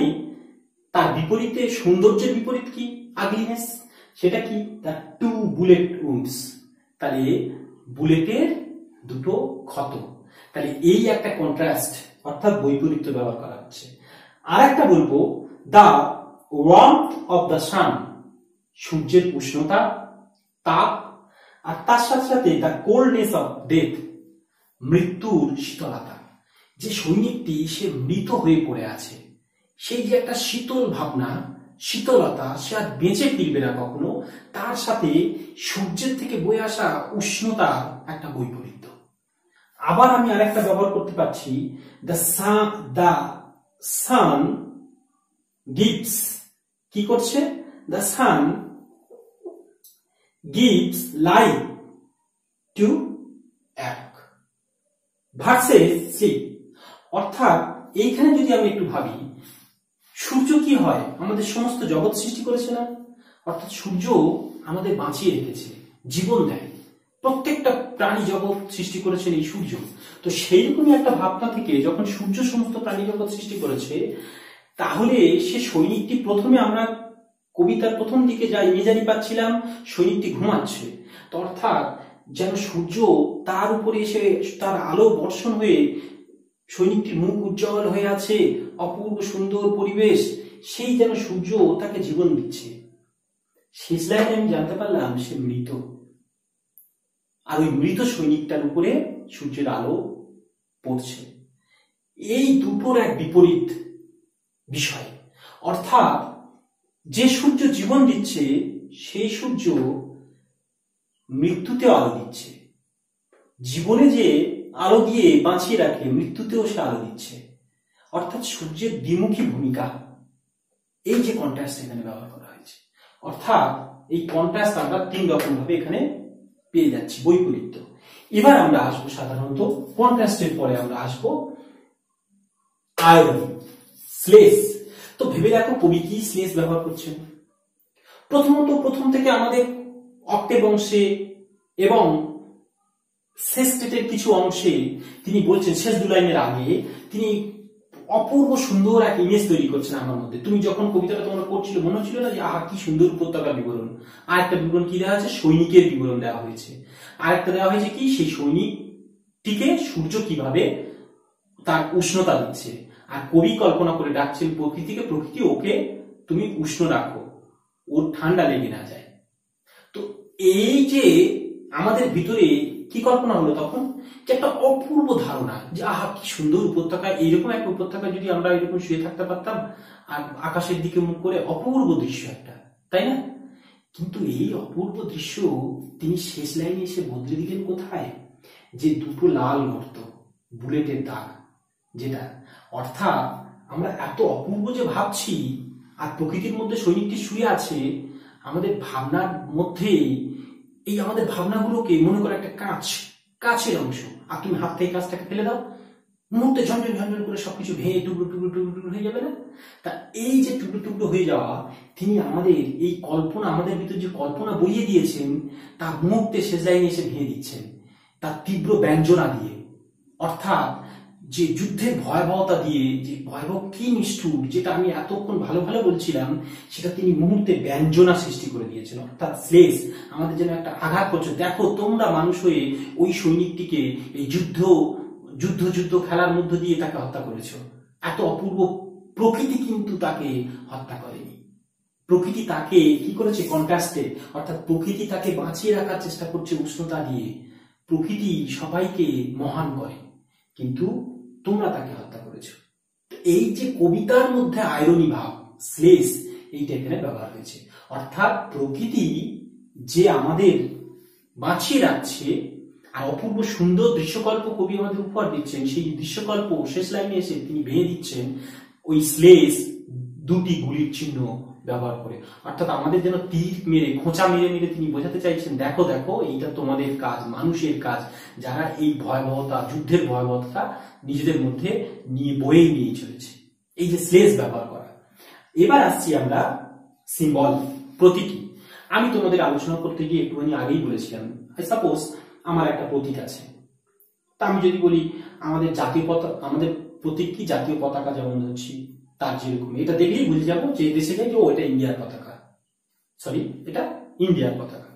তার বিপরীতে, সৌন্দর্যের বিপরীত কি? আগলিনেস। সেটা কি? দ্য টু বুলেট উন্ডস, তাহলে বুলেটের দুটো ক্ষত। তাহলে এই একটা কন্ট্রাস্ট, অর্থাৎ বৈপরীত্য ব্যবহার করা হচ্ছে। আর একটা বলবো the warmth of the sun, সূর্যের উষ্ণতা, তাপ, আর তার সাথে সাথে দ্য কোল্ডনেস অফ ডেথ, মৃত্যুর শীতলতা। যে সৈনিকটি সে মৃত হয়ে পড়ে আছে, সেই যে একটা শীতল ভাবনা, শীতলতা, সে আর বেঁচে ফিরবে না কখনো, তার সাথে সূর্যের থেকে বয়ে আসা উষ্ণতা, একটা বৈপরীত্য। আবার আমি আরেকটা ব্যবহার করতে পারছি, দ্য সান গিভস কি করছে, the sun gives light to awake versus sleep. অর্থাৎ এইখানে যদি আমি একটু ভাবি, সূর্য কি হয়, আমাদের সমস্ত জগৎ সৃষ্টি করেছে না, অর্থাৎ সূর্য আমাদের বাঁচিয়ে রেখেছে, জীবন দেয়, প্রত্যেকটা প্রাণী জগৎ সৃষ্টি করেছেন এই সূর্য। তো সেই রকমই একটা ভাবনা থেকে যখন সূর্য সমস্ত প্রাণী জগৎ সৃষ্টি করেছে, তাহলে সে সৈনিকটি, প্রথমে আমরা কবিতার প্রথম দিকে যা ইমেজারি পাচ্ছিলাম, সৈনিকটি ঘুমাচ্ছে, তো অর্থাৎ যেন সূর্য তার উপরে এসে তার আলো বর্ষণ হয়ে সৈনিকটির মুখ উজ্জ্বল হয়ে আছে, অপূর্ব সুন্দর পরিবেশ, সেই যেন সূর্য তাকে জীবন দিচ্ছে। শেষ লাইনে আমি জানতে পারলাম সে মৃত, আর ওই মৃত সৈনিকটার উপরে সূর্যের আলো পড়ছে। এই দুটোর এক বিপরীত বিষয়, অর্থাৎ যে সূর্য জীবন দিচ্ছে সেই সূর্য মৃত্যুতেও আলো দিচ্ছে, জীবনে যে আলো দিয়ে বাঁচিয়ে রাখে, মৃত্যুতেও সে আলো দিচ্ছে। অর্থাৎ সূর্যের দ্বিমুখী ভূমিকা, এই যে কন্ট্রাস্ট এখানে ব্যবহার করা হয়েছে। অর্থাৎ এই কন্ট্রাস্ট আমরা তিন রকম ভাবে এখানে পেয়ে যাচ্ছি, বৈপরীত্য। এবার আমরা আসবো সাধারণত কন্ট্রাস্টের পরে আমরা আসবো আয়রনি, স্লেস। তো ভেবে দেখো কবি কি স্লেস ব্যবহার করছেন। প্রথমত প্রথম থেকে আমাদের অক্টেভ অংশে এবং সেস্টেটের কিছু অংশে তিনি বলছেন, শেষ দু লাইনের আগে তিনি অপূর্ব সুন্দর এক ইমেজ তৈরি করছেন আমার মধ্যে। তুমি যখন কবিতাটা তোমরা পড়ছিল মনে হচ্ছিল না যে আহা কি সুন্দর উপত্যকার বিবরণ। আর একটা বিবরণ কি দেওয়া আছে, সৈনিকের বিবরণ দেওয়া হয়েছে। আর একটা দেওয়া হয়েছে কি, সেই সৈনিকটিকে সূর্য কিভাবে তার উষ্ণতা দিচ্ছে। আর কবি কল্পনা করে ডাকছেন প্রকৃতিকে, প্রকৃতি ওকে তুমি উষ্ণ রাখো, ওর ঠান্ডা লেগে না যায়। তো এই যে আমাদের ভিতরে কি কল্পনা হলো তখন, যে একটা অপূর্ব ধারণা যে আহা কি সুন্দর উপত্যকা, এইরকম একটা উপত্যকা যদি আমরা এরকম শুয়ে থাকতে পারতাম আর আকাশের দিকে মুখ করে, অপূর্ব দৃশ্য একটা, তাই না? কিন্তু এই অপূর্ব দৃশ্য তিনি শেষ লাইনে এসে বদলে দিলেন কোথায়, যে দুটো লাল গর্ত, বুলেটের দাগ যেটা। অর্থাৎ আমরা এত অপূর্ব যে ভাবছি, আর প্রকৃতির মধ্যে সৈনিকটি শুয়ে আছে, আমাদের ভাবনার মধ্যে এই আমাদের ভাবনাগুলোকে মনে করে একটা কাছের অংশ, আর তুমি হাত থেকে কাঁচটাকে ফেলে দাও, মুহূর্তে ঝনঝন ঝনঝন করে সবকিছু ভেঙে টুকরো টুকরো টুকরো টুকরো হয়ে যাবে না? তা এই যে টুকরো টুকরো হয়ে যাওয়া, তিনি আমাদের এই কল্পনা, আমাদের ভিতরে যে কল্পনা বইয়ে দিয়েছেন, তা মুহূর্তে শেষ লাইনে এসে ভেঙে দিচ্ছেন তার তীব্র ব্যঞ্জনা দিয়ে। অর্থাৎ যে যুদ্ধের ভয়াবহতা দিয়ে, যে ভয়াবহ কি নিষ্ঠুর, যেটা আমি এতক্ষণ ভালো ভালো বলছিলাম, সেটা তিনি মুহূর্তে ব্যঞ্জনা সৃষ্টি করে দিয়েছেন। অর্থাৎ স্লেস আমাদের যেন একটা আঘাত করছে। দেখো তোমরা মানুষ হয়ে ওই সৈনিকটিকে এই যুদ্ধ খেলার মধ্য দিয়ে তাকে হত্যা করেছ। এত অপূর্ব প্রকৃতি কিন্তু তাকে হত্যা করেনি, প্রকৃতি তাকে কি করেছে, কন্ট্রাস্টে, অর্থাৎ প্রকৃতি তাকে বাঁচিয়ে রাখার চেষ্টা করছে উষ্ণতা দিয়ে। প্রকৃতি সবাইকে মহান করে, কিন্তু তোমরা তাকে হত্যা করেছ। এই যে কবিতার মধ্যে আয়রনি ভাব, স্লেস, এইটা এখানে ব্যবহার হয়েছে। অর্থাৎ প্রকৃতি যে আমাদের বাঁচিয়ে রাখছে, আর অপূর্ব সুন্দর দৃশ্যকল্প কবি আমাদের উপহার দিচ্ছেন, সেই দৃশ্যকল্প শেষ লাইনে এসে তিনি ভেঙে দিচ্ছেন ওই স্লেস দুটি গুলির চিহ্ন ব্যবহার করে। অর্থাৎ আমাদের যেন তীর মেরে, খোঁচা মেরে মেরে তিনি বোঝাতে চাইছেন, দেখো দেখো এইটা তোমাদের কাজ, মানুষের কাজ, যারা এই ভয়াবহতা, যুদ্ধের ভয়াবহতা নিজেদের মধ্যে বয়ে নিয়ে চলেছে। এই যে স্লেস ব্যবহার করা। এবার আসছি আমরা সিম্বল, প্রতীকী। আমি তোমাদের আলোচনা করতে গিয়ে একটুখানি আগেই বলেছিলাম, সাপোজ আমার একটা প্রতীক আছে, তা আমি যদি বলি আমাদের জাতীয় পতাকা, আমাদের প্রতীক কি, জাতীয় পতাকা যেমন ধরছি, তার যেরকম এটা দেখলেই বুঝে যাবো যে দেশে যাই যে ও এটা ইন্ডিয়ার পতাকা, সরি এটা ইন্ডিয়ার পতাকা।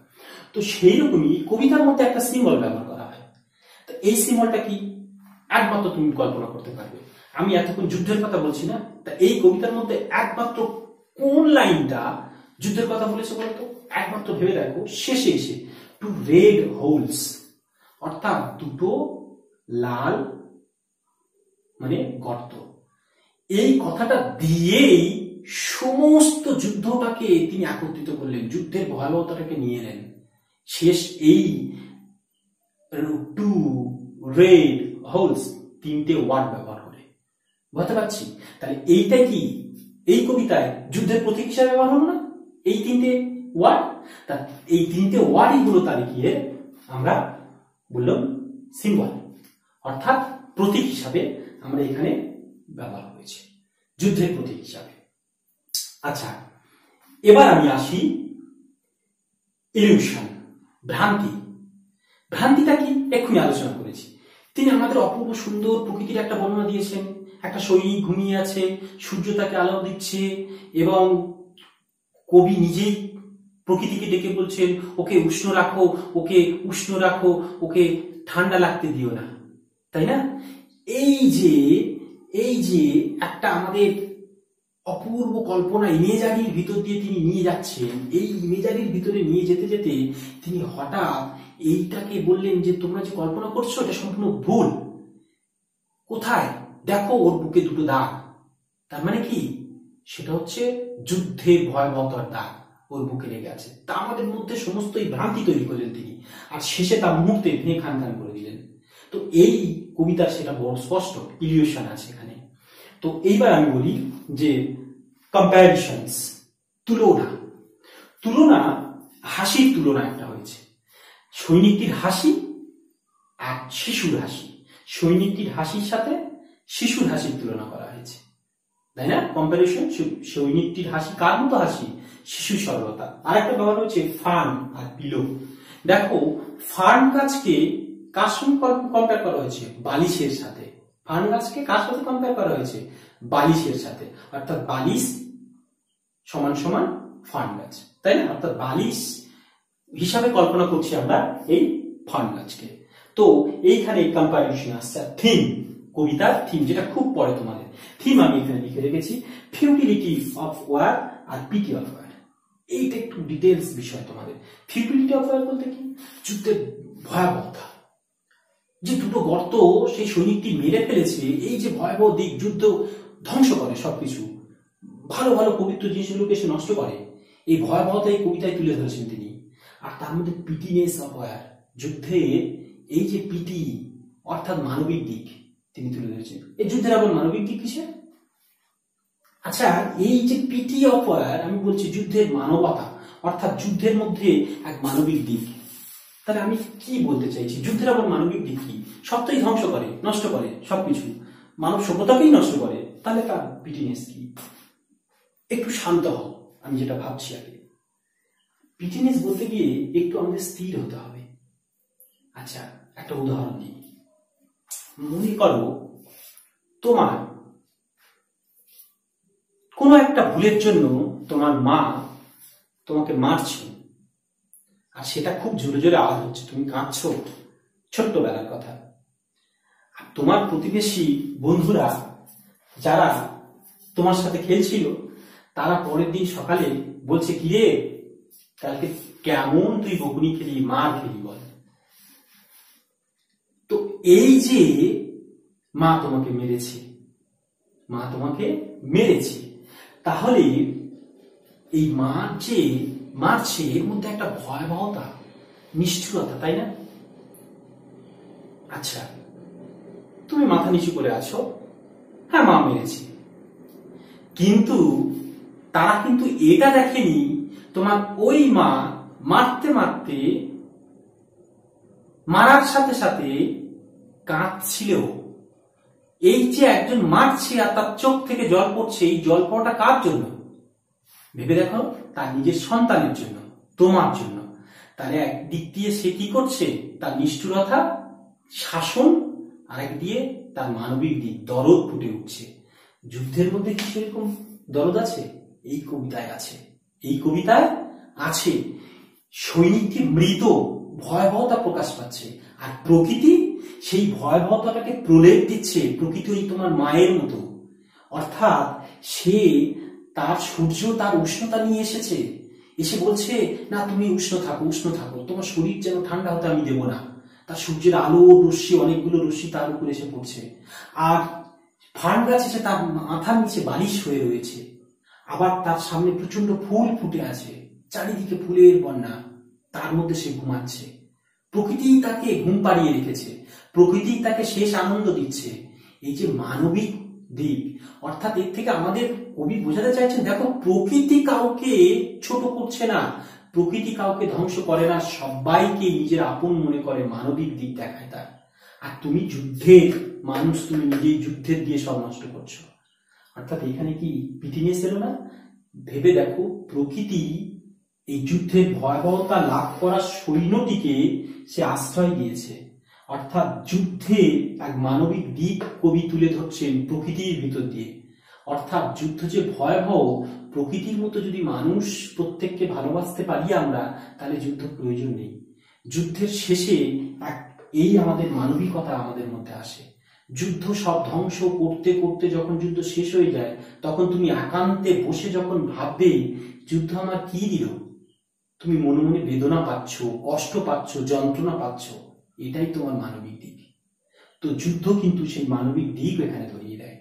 তো সেই রকমই কবিতার মধ্যে একটা সিম্বল ব্যবহার করা হয়। তো এই সিম্বলটা কি, একমাত্র তুমি কল্পনা করতে পারবে। আমি এতক্ষণ যুদ্ধের কথা বলছি না, তা এই কবিতার মধ্যে একমাত্র কোন লাইনটা যুদ্ধের কথা বলেছে বলতো, একমাত্র ভেবে দেখো, শেষে এসে টু রেড হোলস, অর্থাৎ দুটো লাল মানে গর্ত, এই কথাটা দিয়েই সমস্ত যুদ্ধটাকে তিনি একত্রিত করলেন, যুদ্ধের ভয়াবহতাটাকে নিয়ে এলেন। শেষ এই টু রেড হোলস তিনটে ওয়ার্ড ব্যবহার করে, বুঝতে পারছি। তাহলে এইটা কি, এই কবিতায় যুদ্ধের প্রতীক হিসাবে ব্যবহার হলো না এই তিনটে ওয়ার্ড। তা এই তিনটে ওয়ার্ডই হলো তার গিয়ে আমরা বললাম সিম্বল, অর্থাৎ প্রতীক হিসাবে আমরা এখানে ব্যবহার করেছি, যুদ্ধের প্রতীক হিসাবে। আচ্ছা, এবার আমি আসি ইলিউশন, ভ্রান্তি। ভ্রান্তিটা কি এক্ষুনি আলোচনা করেছি। তিনি আমাদের অপূর্ব সুন্দর প্রকৃতির একটা বর্ণনা দিয়েছেন। একটা সৈনিক ঘুমিয়ে আছে, সূর্য তাকে আলো দিচ্ছে এবং কবি নিজেই প্রকৃতিকে ডেকে বলছেন ওকে উষ্ণ রাখো, ওকে উষ্ণ রাখো, ওকে ঠান্ডা লাগতে দিও না, তাই না? এই যে একটা আমাদের অপূর্ব কল্পনা ইমেজারির ভিতর দিয়ে তিনি নিয়ে যাচ্ছেন, এই ইমেজারির ভিতরে নিয়ে যেতে যেতে তিনি হঠাৎ এইটাকে বললেন যে তোমরা যে কল্পনা করছো এটা সম্পূর্ণ ভুল। কোথায় দেখো, ওর বুকে দুটো দাগ। তার মানে কি? সেটা হচ্ছে যুদ্ধের ভয়াবহতার দাগ ওর বুকে লেগে আছে। তা আমাদের মধ্যে সমস্ত এই ভ্রান্তি তৈরি করলেন তিনি, আর শেষে তার মুহূর্তে ভেঙে খান খান করে দিলেন। তো এই কবিতার সেটা বড় স্পষ্ট ইলিউশন আছে এখানে। তো এইবার আমি বলি যে কম্প্যারিশনস, তুলনা, হাসির তুলনা একটা হয়েছে। সৈনিকটির হাসি আর শিশুর হাসি, সৈনিকটির হাসির সাথে শিশুর হাসির তুলনা করা হয়েছে, তাই না? কম্প্যারিশন, সৈনিকটির হাসি কার মতো হাসি? শিশুর সরলতা। আর একটা ব্যবহার হচ্ছে ফান আর পিলো। দেখো, ফার্ন গাছকে কার সঙ্গে কম্পেয়ার করা হয়েছে? বালিশের সাথে। ফার্ন গাছকে কার সাথে কম্পেয়ার করা হয়েছে? বালিশের সাথে। অর্থাৎ বালিশ সমান সমান ফার্ন গাছ, তাই না? অর্থাৎ বালিশ হিসাবে কল্পনা করছি আমরা এই ফার্ন গাছকে। তো এইখানে কম্পারিশন আসছে। থিম, কবিতার থিম, যেটা খুব পরে তোমাদের থিম আমি এখানে লিখে রেখেছি, ফিউটিলিটি অফ ওয়ার আর পিটি অফ ওয়ার। এইটা একটু ডিটেলস বিষয় তোমাদের। ফিউটিলিটি অফ ওয়ার বলতে কি? যুদ্ধের ভয়াবহতা, যে দুটো গর্ত সেই সৈনিকটি মেরে ফেলেছে, এই যে ভয়াবহ দিক, যুদ্ধ ধ্বংস করে সবকিছু, ভালো ভালো পবিত্র জিনিসগুলোকে সে নষ্ট করে, এই ভয়াবহতা এই কবিতায় তুলে ধরেছেন তিনি। আর তার মধ্যে পিটিনেস অফ ওয়ার, যুদ্ধে এই যে পিটি অর্থাৎ মানবিক দিক তিনি তুলে ধরেছেন। এই যুদ্ধের আবার মানবিক দিক কিসের? আচ্ছা, এই যে পিটি অফ ওয়ার, আমি বলছি যুদ্ধের মানবতা, অর্থাৎ যুদ্ধের মধ্যে এক মানবিক দিক। তাহলে আমি কি বলতে চাইছি? যুদ্ধের আবার মানবিক দিক কি? সবটাই ধ্বংস করে, নষ্ট করে সবকিছু, মানব সভ্যতাকেই নষ্ট করে। তাহলে তার পিটিনেস কি? একটু শান্ত হও, আমি যেটা ভাবছি আগে। পিটিনেস বলতে গিয়ে একটু আমাদের স্থির হতে হবে। আচ্ছা, একটা উদাহরণ দিই। মনে করো তোমার কোনো একটা ভুলের জন্য তোমার মা তোমাকে মারছে, আর সেটা খুব জোরে জোরে আওয়াজ হচ্ছে, তুমি কাঁদছো, ছোট্টবেলার কথা। আর তোমার প্রতিবেশী বন্ধুরা যারা তোমার সাথে খেলছিল, তারা পরের দিন সকালে বলছে, কি রে কালকে কেমন তুই বকুনি খেলি, মার খেলি বল। তো এই যে মা তোমাকে মেরেছে, তাহলে এই মা যে মারছে এর মধ্যে একটা ভয়াবহতা, নিষ্ঠুরতা, তাই না? আচ্ছা, তুমি মাথা নিচু করে আছো, হ্যাঁ মা মেরেছে, কিন্তু তারা কিন্তু এটা দেখেনি তোমার ওই মা মারতে মারতে মারার সাথে সাথে কাঁদছিল। এই যে একজন মারছে আর তার চোখ থেকে জল পড়ছে, এই জল পড়াটা কার জন্য? ভেবে দেখো, তার নিজের সন্তানের জন্য, তোমার জন্য। তাহলে একদিক দিয়ে সে কি করছে? তার নিষ্ঠুরতা, শাসন, আরেক দিয়ে তার মানবিক দিক, দরদ ফুটে উঠছে। যুদ্ধের মধ্যে কি সেরকম দরদ আছে? এই কবিতায় আছে। এই কবিতায় আছে। সৈনিকটি মৃত, ভয়াবহতা প্রকাশ পাচ্ছে, আর প্রকৃতি সেই ভয়াবহতাটাকে প্রলেপ দিচ্ছে। প্রকৃতি ওই তোমার মায়ের মতো, অর্থাৎ সে তার সূর্য তার উষ্ণতা নিয়ে এসেছে, এসে বলছে না তুমি উষ্ণ থাকো, তোমার শরীর যেন ঠান্ডা হতে আমি দেবো না। তার সূর্যের আলো, রশ্মি, অনেকগুলো রশ্মি তার উপরে এসে পড়ছে। আর ফার্ন গাছ এসে তার মাথার নিচে বালিশ হয়ে রয়েছে। আবার তার সামনে প্রচন্ড ফুল ফুটে আছে, চারিদিকে ফুলের বন্যা, তার মধ্যে সে ঘুমাচ্ছে। প্রকৃতি তাকে ঘুম পাড়িয়ে রেখেছে, প্রকৃতি তাকে শেষ আনন্দ দিচ্ছে। এই যে মানবিক দিক। অর্থাৎ এর থেকে আমাদের কবি বোঝাতে চাইছেন, দেখো প্রকৃতি কাউকে ছোট করছে না, প্রকৃতি কাউকে ধ্বংস করে না, সবাইকে নিজের আপন মনে করে, মানবিক দিক দেখায় তার। আর তুমি যুদ্ধের মানুষ, তুমি নিজেই যুদ্ধের দিয়ে সব নষ্ট করছো। অর্থাৎ এখানে কি পিটিনেস এলো না? ভেবে দেখো, প্রকৃতি এই যুদ্ধের ভয়াবহতা লাভ করা সৈন্যটিকে সে আশ্রয় দিয়েছে। অর্থাৎ যুদ্ধে এক মানবিক দিক কবি তুলে ধরছেন প্রকৃতির ভিতর দিয়ে। অর্থাৎ যুদ্ধ যে ভয়াবহ, প্রকৃতির মতো যদি মানুষ প্রত্যেককে ভালোবাসতে পারি আমরা, তাহলে যুদ্ধ প্রয়োজন নেই। যুদ্ধের শেষে এই আমাদের মানবিকতা আমাদের মধ্যে আসে। যুদ্ধ সব ধ্বংস করতে করতে যখন যুদ্ধ শেষ হয়ে যায়, তখন তুমি একান্তে বসে যখন ভাববে যুদ্ধ আমার কি দিল, তুমি মনে মনে বেদনা পাচ্ছ, কষ্ট পাচ্ছ, যন্ত্রণা পাচ্ছ, এটাই তোমার মানবিক দিক। তো যুদ্ধ কিন্তু সেই মানবিক দিক এখানে ধরিয়ে দেয়।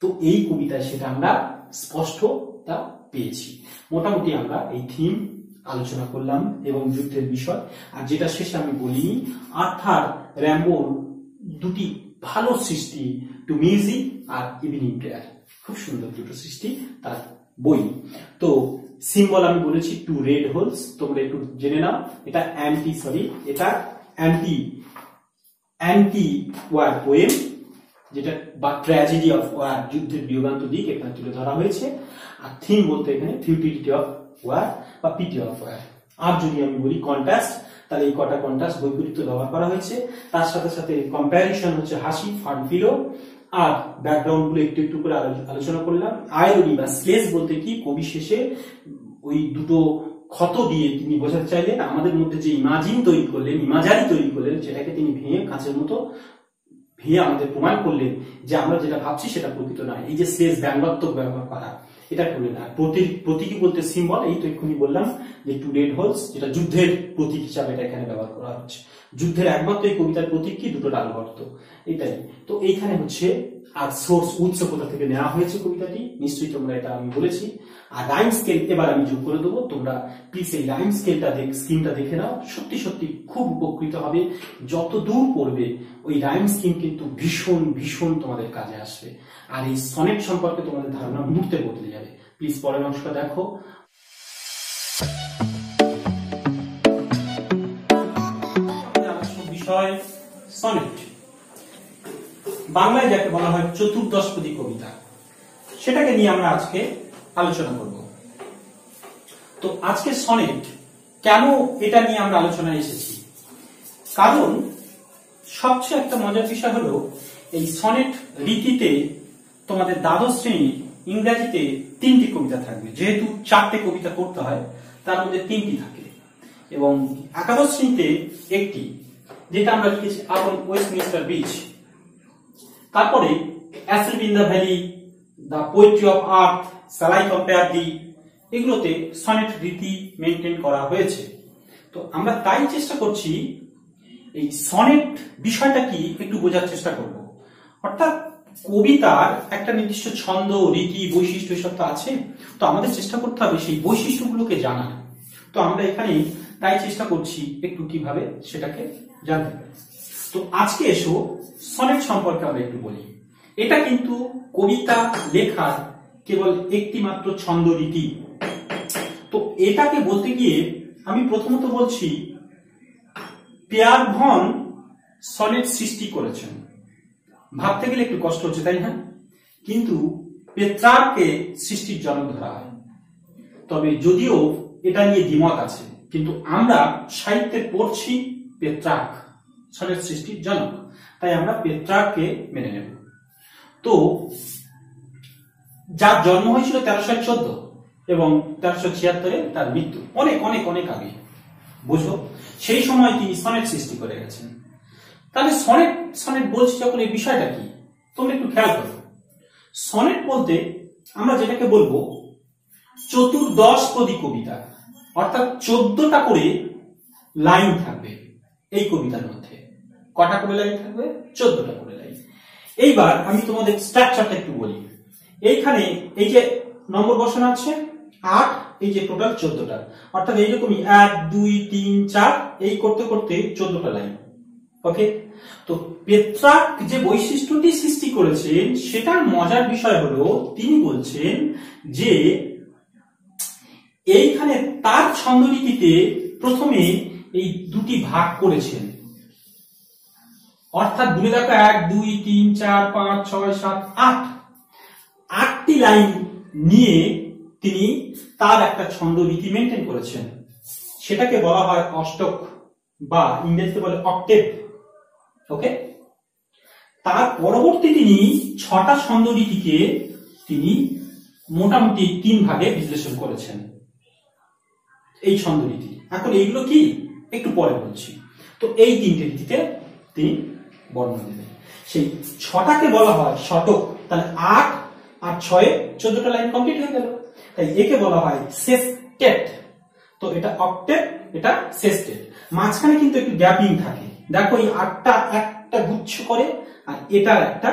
তো এই কবিতায় সেটা আমরা স্পষ্টতা পেয়েছি। মোটামুটি আমরা এই থিম আলোচনা করলাম এবং যুদ্ধের বিষয়। আর যেটা শেষে আমি বলিনি, আর্থার র্যাম্বোর দুটি ভালো সৃষ্টি, টু মিউজিক আর ইভিনিং প্রেয়ার, খুব সুন্দর দুটো সৃষ্টি তার বই। তো সিম্বল আমি বলেছি টু রেড হোলস, তোমরা একটু জেনে নাও। এটা এটা অ্যান্টি ওয়ার পোয়েম, যেটা বা ট্র্যাজেডি অফ ওয়ার, যুদ্ধের বিয়োগান্ত দিক এখানে তুলে ধরা হয়েছে। আর থিম বলতে এখানে ফিউটিলিটি অফ ওয়ার বা পিটি অফ ওয়ার। আর যদি আমি বলি কন্ট্রাস্ট, তাহলে এই কটা কন্ট্রাস্ট বৈপরীত্য ব্যবহার করা হয়েছে। তার সাথে সাথে কম্প্যারিশন হচ্ছে হাসি, ফান ফিলো, আর ব্যাকগ্রাউন্ড গুলো একটু একটু করে আলোচনা করলাম। আইরনি বা স্কেচ বলতে কি, কবি শেষে ওই দুটো ক্ষত দিয়ে তিনি বোঝাতে চাইলেন আমাদের মধ্যে যে ইমাজারি তৈরি করলেন, সেটাকে তিনি ভেঙে কাঁচের মতো ভেঙে আমাদের প্রমাণ করলেন যে আমরা যেটা ভাবছি সেটা প্রকৃত নয়। এই যে স্কেচ ব্যঙ্গাত্মক ব্যবহার করা, এটা করলেন না। প্রতীকী বলতে সিম্বল, এই তো এক্ষুনি বললাম যে টু রেড হোলস, যেটা যুদ্ধের প্রতীক হিসাবে এটা এখানে ব্যবহার করা হচ্ছে। যুদ্ধের একমাত্র এই কবিতার প্রতীক কি, দুটো ডাল গর্ত, এটাই। তো এইখানে হচ্ছে আর সোর্স, উৎস কোথা থেকে নেওয়া হয়েছে কবিতাটি, নিশ্চয়ই তোমরা এটা আমি বলেছি। আর রাইম স্কেল এবার আমি যোগ করে দেবো, তোমরা প্লিজ এই রাইম স্কিমটা দেখে নাও। সত্যি সত্যি খুব উপকৃত হবে। যত দূর পড়বে ওই রাইম স্কিম কিন্তু ভীষণ ভীষণ তোমাদের কাজে আসবে। আর এই সনেট সম্পর্কে তোমাদের ধারণা মুহূর্তে বদলে যাবে। প্লিজ পরের অংশটা দেখো। বিষয় সনেট, বাংলায় যাকে বলা হয় চতুর্দশপদী কবিতা, সেটাকে নিয়ে আমরা আজকে আলোচনা করব। তো আজকে সনেট কেন, এটা নিয়ে আমরা আলোচনায় এসেছি কারণ সবচেয়ে একটা মজার বিষয় হলো এই সনেট রীতিতে তোমাদের দ্বাদশ শ্রেণী ইংরেজিতে 3টি কবিতা থাকবে। যেহেতু 4টে কবিতা করতে হয়, তার মধ্যে 3টি থাকে, এবং একাদশ শ্রেণীতে একটি, যেটা আমরা লিখেছি আপন ওয়েস্টমিনিস্টার ব্রিজ। তারপরে acid in the valley, the poetry of earth, shall I compare thee, এগুলোতে সনেট রীতি মেনটেন করা হয়েছে। তো আমরা তাই চেষ্টা করছি এই সনেট বিষয়টা কি একটু বোঝার চেষ্টা করব। অর্থাৎ কবিতার একটা নির্দিষ্ট ছন্দ, রীতি, বৈশিষ্ট্য এসব তো আছে। তো আমাদের চেষ্টা করতে হবে সেই বৈশিষ্ট্যগুলোকে জানার। তো আমরা এখানে তাই চেষ্টা করছি একটু কিভাবে সেটাকে জানতে পারি। তো আজকে এসো সনেট সম্পর্কে আমরা একটু বলি। এটা কিন্তু কবিতা লেখার কেবল একটি মাত্র ছন্দ, রীতি। তো এটাকে বলতে গিয়ে আমি প্রথমত বলছি পিয়ার ভন সনেট সৃষ্টি করেছেন। ভাবতে গেলে একটু কষ্ট হচ্ছে, তাই না? কিন্তু পেত্রার্ককে সৃষ্টির জনক ধরা হয়। তবে যদিও এটা নিয়ে দ্বিমত আছে, কিন্তু আমরা সাহিত্যে পড়ছি পেত্রার্ক সনেট সৃষ্টির জনক, তাই আমরা পেত্রার্ককে মেনে নেব। তো যার জন্ম হয়েছিল 1314 এবং 1376 তার মৃত্যু, অনেক অনেক অনেক আগে, বুঝো সেই সময় তিনি সনেট সৃষ্টি করে গেছেন। তাহলে সনেট বলছি যখন, এই বিষয়টা কি তোমরা একটু খেয়াল করো। সনেট বলতে আমরা যেটাকে বলবো চতুর্দশপদী কবিতা, অর্থাৎ 14টা করে লাইন থাকবে এই কবিতার মধ্যে। কটা করে লাইন থাকবে? 14টা করে লাইন। এইবার আমি তোমাদের স্ট্রাকচারটা একটু বলি। এইখানে এই যে নম্বর বসানো আছে 8, এই যে টোটাল 14টা, অর্থাৎ এইরকমই 1 2 3 4, এই করতে করতে 14টা লাইন ওকে, তো পেত্রাক যে বৈশিষ্ট্যটি সৃষ্টি করেছেন সেটার মজার বিষয় হলো তিনি বলছেন যে এইখানে তার ছন্দরীতিতে প্রথমে এই দুটি ভাগ করেছেন, অর্থাৎ গুনে দেখো 1 2 3 4 5 6 7 8 8টি লাইন নিয়ে তিনি তার একটা ছন্দরীতি মেনটেন করেছেন। সেটাকে বলা হয় অষ্টক বা ইংরেজিতে বলে অক্টেভ। ওকে, তার পরবর্তী তিনি 6টা ছন্দরীতিকে তিনি মোটামুটি 3 ভাগে বিশ্লেষণ করেছেন এই ছন্দরীতি। এখন এইগুলো কি একটু পরে বলছি। তো এই 3টে রীতিতে তিনি বর্ণনা দেবেন। সেই 6টাকে বলা হয় শতক। তাহলে 8 আর 6 14টা লাইন কমপ্লিট হয়ে গেল। তাই একে বলা হয় সেস্টেট। তো এটা অক্টেভ, এটা সেস্টেট। মাঝখানে কিন্তু একটু গ্যাপিং থাকে, দেখো এই 8টা একটা গুচ্ছ করে আর এটার একটা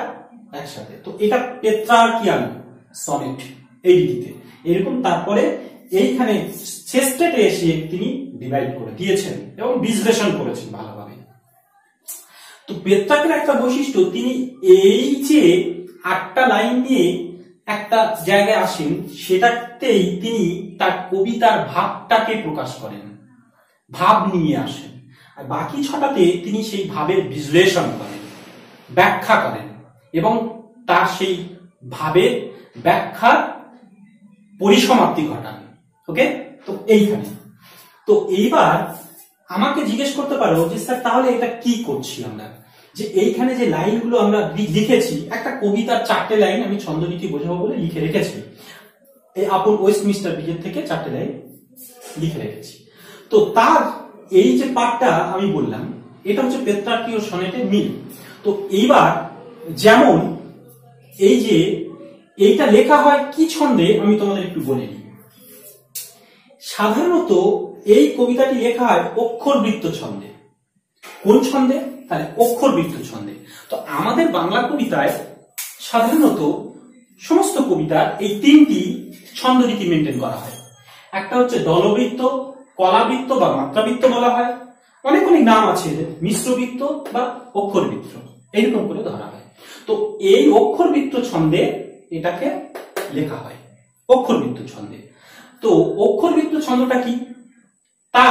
একসাথে। তো এটা পেত্রার্কিয়ান সনেট এই রীতিতে এরকম। তারপরে এইখানে সেস্টেটে এসে তিনি ডিভাইড করে দিয়েছেন এবং বিশ্লেষণ করেছেন ভালোভাবে। তো পেত্রাকের একটা বৈশিষ্ট্য, তিনি এই যে 8টা লাইন নিয়ে একটা জায়গায় আসেন সেটাতেই তিনি তার কবিতার ভাবটাকে প্রকাশ করেন, ভাব নিয়ে আসেন। আর বাকি 6টাতে তিনি সেই ভাবের বিশ্লেষণ করেন, ব্যাখ্যা করেন এবং তার সেই ভাবের ব্যাখ্যার পরিসমাপ্তি ঘটান। ওকে, তো এইখানে তো এইবার আমাকে জিজ্ঞেস করতে পারো যে স্যার তাহলে এটা কি করছি আমরা, যে এইখানে যে লাইনগুলো আমরা লিখেছি, একটা কবিতার 4টে লাইন আমি ছন্দরীতি বোঝাবো বলে লিখে রেখেছি, এই আপন ওয়েস্টমিনিস্টার ব্রিজের থেকে 4টে লাইন লিখে রেখেছি। তো তার এই যে পার্টটা আমি বললাম এটা হচ্ছে পেত্রার্কীয় সনেটের মিল। তো এইবার যেমন এই যে এইটা লেখা হয় কি ছন্দে আমি তোমাদের একটু বলে দিই। সাধারণত এই কবিতাটি লেখা হয় অক্ষরবৃত্ত ছন্দে। কোন ছন্দে? তাহলে অক্ষরবৃত্ত ছন্দে। তো আমাদের বাংলা কবিতায় সাধারণত সমস্ত কবিতার এই 3টি ছন্দরীতি মেনটেন করা হয়। একটা হচ্ছে দলবৃত্ত, কলাবৃত্ত বা মাত্রাবৃত্ত বলা হয়, অনেক অনেক নাম আছে, মিশ্রবৃত্ত বা অক্ষরবৃত্ত, এইরকম করে ধরা হয়। তো এই অক্ষরবৃত্ত ছন্দে এটাকে লেখা হয়, অক্ষরবৃত্ত ছন্দে। তো অক্ষরবৃত্ত ছন্দটা কি, তা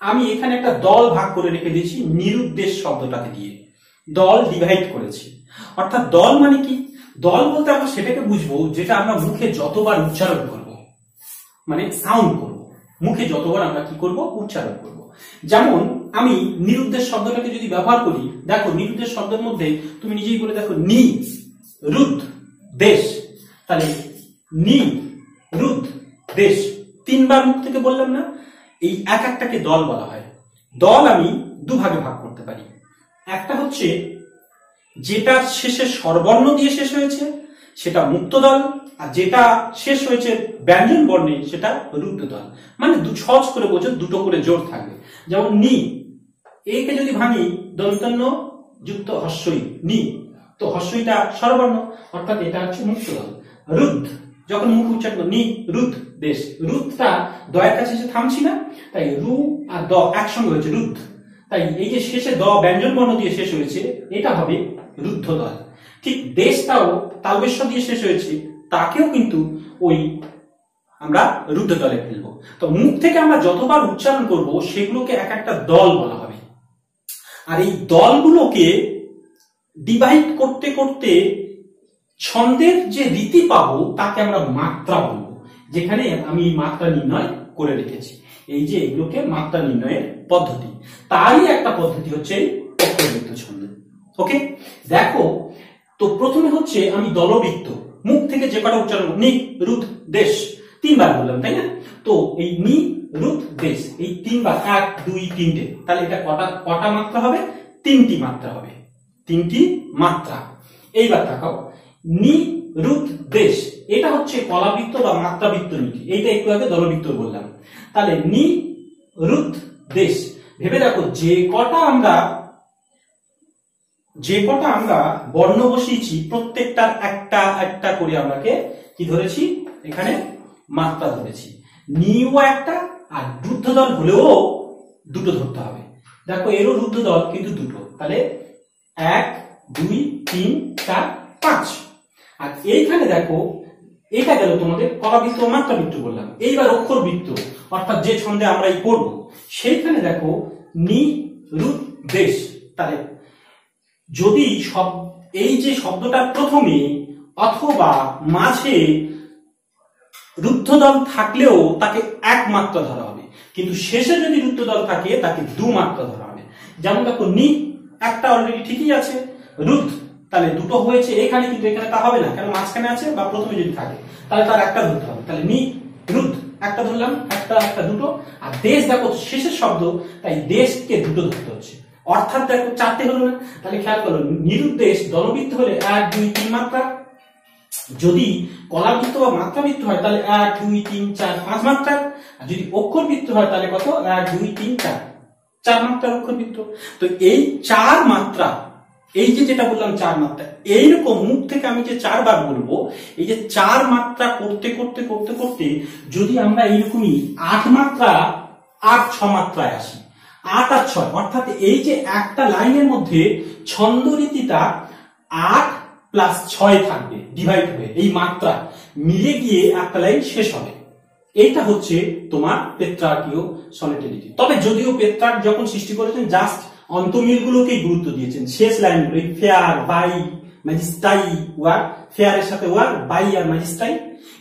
আমি এখানে একটা দল ভাগ করে রেখে দিয়েছি নিরুদ্দেশ শব্দটাকে দিয়ে, দল ডিভাইড করেছি। অর্থাৎ দল মানে কি, দল বলতে আমরা সেটাকে বুঝবো যেটা আমরা মুখে যতবার উচ্চারণ করব, মানে সাউন্ড করব, মুখে যতবার আমরা কি করব, উচ্চারণ করব। যেমন আমি নিরুদ্দেশ শব্দটাকে যদি ব্যবহার করি, দেখো নিরুদ্দেশ শব্দের মধ্যে তুমি নিজেই বলে দেখো নি রুদ দেশ, তাহলে নি রুদ দেশ 3বার মুখ থেকে বললাম না। এই এক একটাকে দল বলা হয়। দল আমি 2 ভাগে ভাগ করতে পারি। একটা হচ্ছে যেটা শেষে স্বরবর্ণ দিয়ে শেষ হয়েছে সেটা মুক্ত দল, আর যেটা শেষ হয়েছে ব্যঞ্জন বর্ণে সেটা রুদ্ধ দল। মানে সহজ করে বোঝো, দুটো করে জোর থাকবে। যেমন নি, একে যদি ভাঙি দন্তন্য যুক্ত হস্যই নি, তো হস্যইটা স্বরবর্ণ, অর্থাৎ এটা হচ্ছে মুক্ত দল। রুদ্ধ, যখন মুখ উচ্চারণ নি রুদ্ধ দেশ, রুদ্ধটা দয়ের কাছে এসে থামছি না, তাই রু আর দ একসঙ্গে হয়েছে রুদ্ধ। তাই এই যে শেষে দ ব্যঞ্জন বর্ণ দিয়ে শেষ হয়েছে এটা হবে রুদ্ধ দল। ঠিক দেশটাও তালবেশ্ব দিয়ে শেষ হয়েছে, তাকেও কিন্তু ওই আমরা রুদ্ধ দলে ফেলবো। তো মুখ থেকে আমরা যতবার উচ্চারণ করব সেগুলোকে এক একটা দল বলা হবে। আর এই দলগুলোকে ডিভাইড করতে করতে ছন্দের যে রীতি পাবো তাকে আমরা মাত্রা বলবো, যেখানে আমি মাত্রা নির্ণয় করে রেখেছি। এই যে এগুলোকে মাত্রা নির্ণয়ের পদ্ধতি, তারই একটা পদ্ধতি হচ্ছে অক্ষরবৃত্ত ছন্দ। ওকে, দেখো তো প্রথমে হচ্ছে আমি দলবৃত্ত, মুখ থেকে যে কটা উচ্চারণ, নি রুদ দেশ 3বার বললাম, তাই না? তো এই নি রুদ দেশ এই 3বার 1 2 3টে, তাহলে এটা কটা মাত্রা হবে? 3টি মাত্রা হবে, 3টি মাত্রা। এইবার তাকাও, নি রুদ দেশ এটা হচ্ছে কলাবৃত্ত বা মাত্রাবৃত্ত নীতি, এইটা একটু আগে দলবৃত্ত বললাম। তাহলে নি রুদ দেশ, ভেবে দেখো যে কটা আমরা বর্ণ বসিয়েছি প্রত্যেকটার একটা একটা করে আমরাকে কি ধরেছি, এখানে মাত্রা ধরেছি। নিও একটা, আর রুদ্ধ দল হলেও দুটো ধরতে হবে। দেখো এরও রুদ্ধ দল কিন্তু দুটো, তাহলে 1 2 3 4 5। আর এইখানে দেখো এটা গেল তোমাদের কলাবৃত্ত ও মাত্রাবৃত্ত বললাম। এইবার অক্ষর বৃত্ত অর্থাৎ যে ছন্দে আমরা এই পড়ব সেইখানে দেখো নি রুদ দেশ। তাহলে যদি এই যে শব্দটা প্রথমে অথবা মাঝে রুদ্ধদল থাকলেও তাকে এক মাত্রা ধরা হবে, কিন্তু শেষে যদি রুদ্ধদল থাকে তাকে 2 মাত্রা ধরা হবে। যেমন দেখো নি একটা অলরেডি ঠিকই আছে, রুদ্ধ তাহলে দুটো হয়েছে এখানে, কিন্তু এখানে তা হবে না, কেন মাঝখানে আছে বা প্রথমে যদি থাকে তাহলে তার একটা ধরতে হবে। তাহলে নি রুদ্ধ একটা ধরলাম, একটা দুটো। আর দেশ দেখো শেষের শব্দ, তাই দেশকে দুটো ধরতে হচ্ছে, অর্থাৎ দেখো 4টে হলো না। তাহলে খেয়াল করো নিরুদ্দেশ দলবৃত্ত হলে 1 2 3 মাত্রা, যদি কলাবৃত্ত বা মাত্রাবৃত্ত হয় তাহলে 1 2 3 4 5 মাত্রা, আর যদি অক্ষরবৃত্ত হয় তাহলে কত 1 2 3 4 4 মাত্রার অক্ষরবৃত্ত। তো এই 4 মাত্রা, এই যে যেটা বললাম 4 মাত্রা, এইরকম মুখ থেকে আমি যে 4 বার বলবো, এই যে 4 মাত্রা করতে করতে করতে করতে যদি আমরা এইরকমই 8 মাত্রা 8 6 মাত্রায় আসি, 8 আর 6 অর্থাৎ এই যে একটা লাইনের মধ্যে ছন্দরীতিটা 8 প্লাস 6 থাকবে ডিভাইড হয়ে, এই মাত্রা মিলে গিয়ে একটা লাইন শেষ হবে। এইটা হচ্ছে তোমার পেত্রার্কীয় সনেটের রীতি। তবে যদিও পেত্রার্ক যখন সৃষ্টি করেছেন জাস্ট অন্তমিলগুলোকেই গুরুত্ব দিয়েছেন, শেষ লাইনগুলো ফেয়ার বাই ম্যাজিস্টাই ওয়ার, ফেয়ারের সাথে ওয়ার, বাই আর ম্যাজিস্টাই,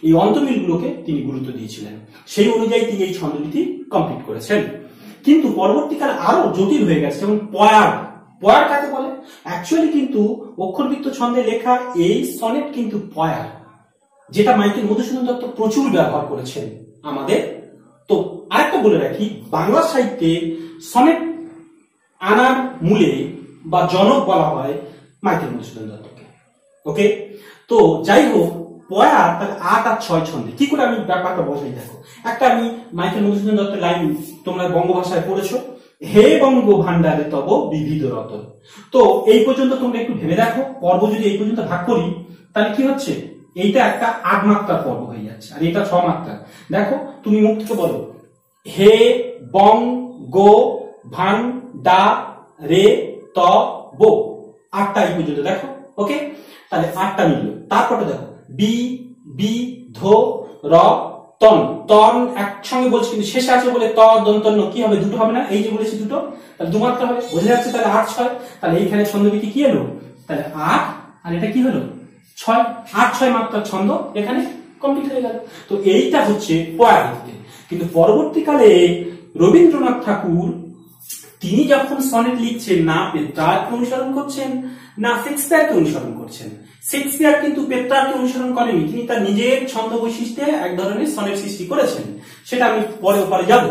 এই অন্তমিলগুলোকে তিনি গুরুত্ব দিয়েছিলেন। সেই অনুযায়ী তিনি এই ছন্দরীতি কমপ্লিট করেছেন। কিন্তু পরবর্তীকালে আরো জটিল হয়ে গেছে, যেমন পয়ার। পয়ার কাকে বলে? অ্যাকচুয়ালি কিন্তু অক্ষরবৃত্ত ছন্দে লেখা এই সনেট কিন্তু পয়ার, যেটা মাইকেল মধুসূদন দত্ত প্রচুর ব্যবহার করেছেন আমাদের। তো আরেকটা বলে রাখি, বাংলা সাহিত্যে সনেট আনার মূলে বা জনক বলা হয় মাইকেল মধুসূদন দত্তকে। ওকে, তো যাই হোক, পয়ার তাহলে 8 আর 6 ছন্দে। কি করে আমি ব্যাপারটা বোঝাই দেখো, একটা আমি মাইকেল মধুসূদন দত্তের লাইন তোমরা বঙ্গভাষায় পড়েছো, হে বঙ্গ ভান্ডারে তব বিবিধ রতন। তো এই পর্যন্ত তোমরা একটু ভেবে দেখো, পর্ব যদি এই পর্যন্ত ভাগ করি তাহলে কি হচ্ছে, এইটা একটা 8 মাত্রার পর্ব হয়ে যাচ্ছে, আর এটা 6 মাত্রা। দেখো তুমি মুখ থেকে বলো হে বঙ্গ ভান্ডারে তব, 8টা এই পর্যন্ত দেখো। ওকে, তাহলে 8টা মিলল। তারপরে দেখো বি বি ধো র তন, তন একসঙ্গে বলছি কিন্তু শেষে আছে বলে ত দন্তন্য কি হবে, দুটো হবে না, এই যে বলেছি দুটো, তাহলে 2 মাত্রা হবে, বোঝা যাচ্ছে। তাহলে 8 6, তাহলে এইখানে ছন্দবিধি কি এলো, তাহলে 8 আর এটা কি হলো 6, 8 6 মাত্রার ছন্দ এখানে কমপ্লিট হয়ে গেল। তো এইটা হচ্ছে পয়ার রীতি। কিন্তু পরবর্তীকালে রবীন্দ্রনাথ ঠাকুর তিনি যখন সনেট লিখছেন, না পেত্রার্ককে অনুসরণ করছেন না শেক্সপিয়ারকে অনুসরণ করছেন। শেক্সপিয়ার কিন্তু পেত্রার্ককে অনুসরণ করেনি, তিনি তার নিজের ছন্দ বৈশিষ্ট্যে এক ধরনের সনেট সৃষ্টি করেছেন, সেটা আমি পরে ওপারে যাব।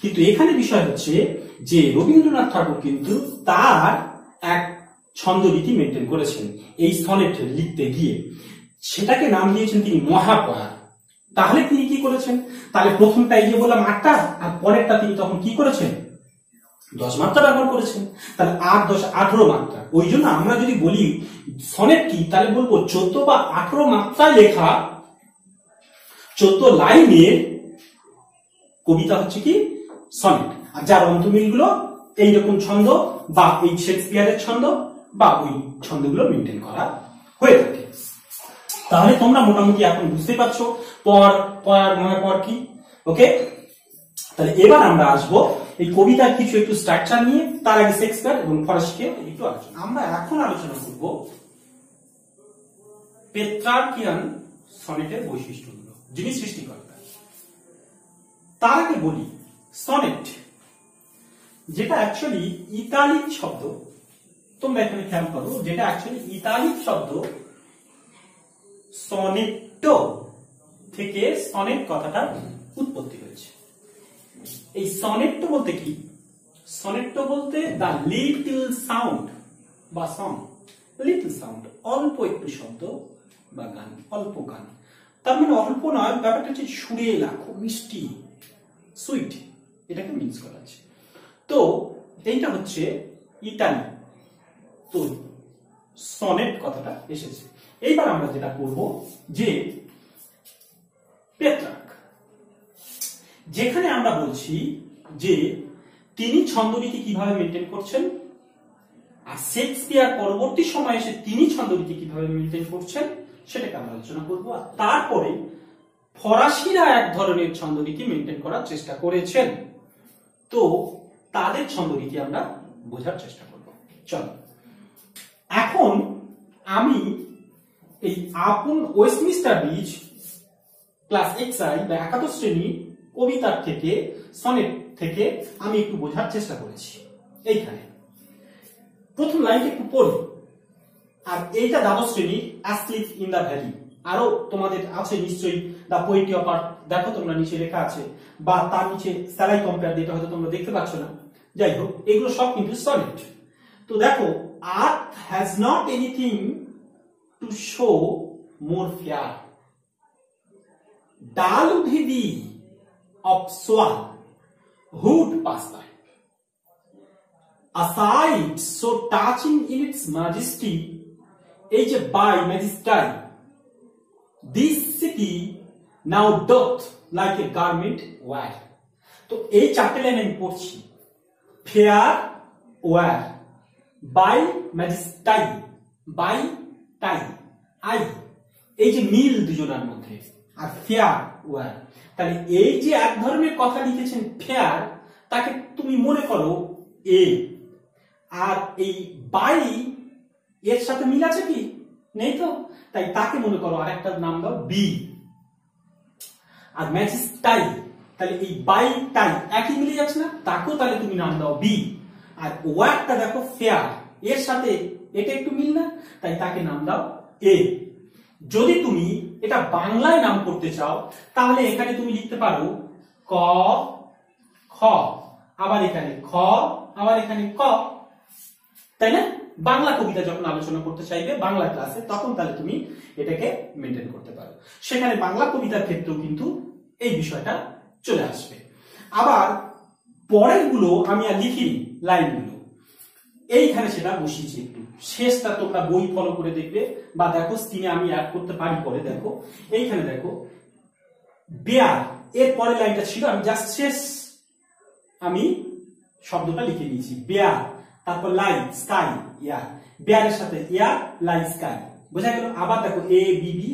কিন্তু এখানে বিষয় হচ্ছে যে রবীন্দ্রনাথ ঠাকুর কিন্তু তার এক ছন্দ রীতি মেনটেন করেছেন এই সনেট লিখতে গিয়ে, সেটাকে নাম দিয়েছেন তিনি মহাপয়ার। তাহলে তিনি কি করেছেন, তাহলে প্রথমটা এই যে বললাম 8টা, আর পরেরটা তিনি তখন কি করেছেন 10 মাত্রা ব্যবহার করেছেন। তাহলে 8 10 18 মাত্রা। ওই জন্য আমরা যদি বলি সনেট কি, তাহলে বলবো 14 বা 18 মাত্রায় লেখা 14 লাইনের কবিতা হচ্ছে কি সনেট। আর যার অন্তমিল গুলো এইরকম ছন্দ বা এই শেক্সপিয়ারের ছন্দ বা ওই ছন্দগুলো মেনটেন করা হয়ে থাকে। তাহলে তোমরা মোটামুটি এখন বুঝতে পারছো পর পর মহাপর কি। ওকে, তাহলে এবার আমরা আসবো এই কবিতার কিছু একটু স্ট্রাকচার নিয়ে, তার আগে শেক্সপিয়ার এবং ফরাসিকে একটু আলোচনা। আমরা এখন আলোচনা করব পেত্রার্কিয়ান সনেটের বৈশিষ্ট্যগুলো, যিনি সৃষ্টিকর্তা। তার আগে বলি সনেট যেটা অ্যাকচুয়ালি ইতালিক শব্দ, তোমরা এখানে খেয়াল করো, যেটা অ্যাকচুয়ালি ইতালিক শব্দ সনেট্টো থেকে সনেট কথাটা উৎপত্তি হয়েছে। এই সনেট্টো বলতে কি, সনেট্টো বলতে দা লিটল সাউন্ড বা সং, লিটল সাউন্ড অল্প একটু শব্দ বা গান, অল্প গান। তার মানে অল্প নয়, ব্যাপারটা হচ্ছে সুরেলা, খুব মিষ্টি, সুইট, এটাকে মিক্স করা আছে। তো এইটা হচ্ছে ইতালি, তো সনেট কথাটা এসেছে। এইবার আমরা যেটা করব যে পেত্রার্ক, যেখানে আমরা বলছি যে তিনি ছন্দরীতি কিভাবে মেনটেন করছেন, আর শেক্সপিয়ার পরবর্তী সময়ে এসে তিনি ছন্দরীতি কিভাবে মেনটেন করছেন সেটাকে আমরা আলোচনা করবো। আর তারপরে ফরাসিরা এক ধরনের ছন্দরীতি মেনটেন করার চেষ্টা করেছেন, তো তাদের ছন্দরীতি আমরা বোঝার চেষ্টা করব। চলো এখন আমি এই আপন ওয়েস্টমিনস্টার ব্রিজ ক্লাস এক্সআই বা একাদশ শ্রেণী কবিতার থেকে সনেট থেকে আমি একটু বোঝার চেষ্টা করেছি। এইখানে প্রথম লাইনটা একটু পড়ি, আর এইটা দ্বাদশ শ্রেণী অ্যাসলিপ ইন দ্য ভ্যালি। আরো তোমাদের আছে নিশ্চয়ই দ্য পোয়েট্রি অফ আর্থ, দেখো তোমরা নিচে লেখা আছে, বা তার নিচে স্যালাই কম্পেয়ার, যেটা হয়তো তোমরা দেখতে পাচ্ছ না। যাই হোক, এগুলো সব কিন্তু সনেট। তো দেখো, earth has not anything to show more fair, dull would he be of soul who'd pass by, a sight so touching in its majesty, এই যে by majesty, this city now doth like a garment wear। তো এই চারটে line আমি পড়ছি, fair wear, by majesty, by tie, I, এই যে মিল দুজনের মধ্যে, আর ফেয়ার ওয়ার। তাহলে এই যে এক ধরনের কথা লিখেছেন ফেয়ার, তাকে তুমি মনে করো এ, আর এই বাই এর সাথে মিল আছে কি, নেই তো, তাই তাকে মনে করো আরেকটা নাম দাও বি। আর ম্যাজিস্টাই, তাহলে এই বাই টাই একই মিলে যাচ্ছে না, তাকেও তাহলে তুমি নাম দাও বি। আর ওয়ার্ডটা দেখো ফেয়ার, এর সাথে এটা একটু মিল না, তাই তাকে নাম দাও এ। যদি তুমি এটা বাংলায় নাম করতে চাও, তাহলে এখানে তুমি লিখতে পারো ক খ, আবার এখানে খ, আবার এখানে ক, তাই না? বাংলা কবিতা যখন আলোচনা করতে চাইবে বাংলা ক্লাসে, তখন তাহলে তুমি এটাকে মেনটেন করতে পারো। সেখানে বাংলা কবিতার ক্ষেত্রেও কিন্তু এই বিষয়টা চলে আসবে। আবার পরের গুলো আমি আর লিখিনি, লাইনগুলো এইখানে সেটা বসিয়েছি। একটু শেষটা তোমরা বই ফলো করে দেখবে, বা দেখো স্ক্রিনে আমি অ্যাড করতে পারি পরে। দেখো এইখানে দেখো বেয়ার, এর পরের লাইনটা ছিল, আমি জাস্ট শেষ আমি শব্দটা লিখে নিয়েছি, বেয়ার, তারপর লাই স্কাই ইয়ার, বেয়ারের সাথে ইয়ার, লাই স্কাই, বোঝা গেল। আবার দেখো এ বিবি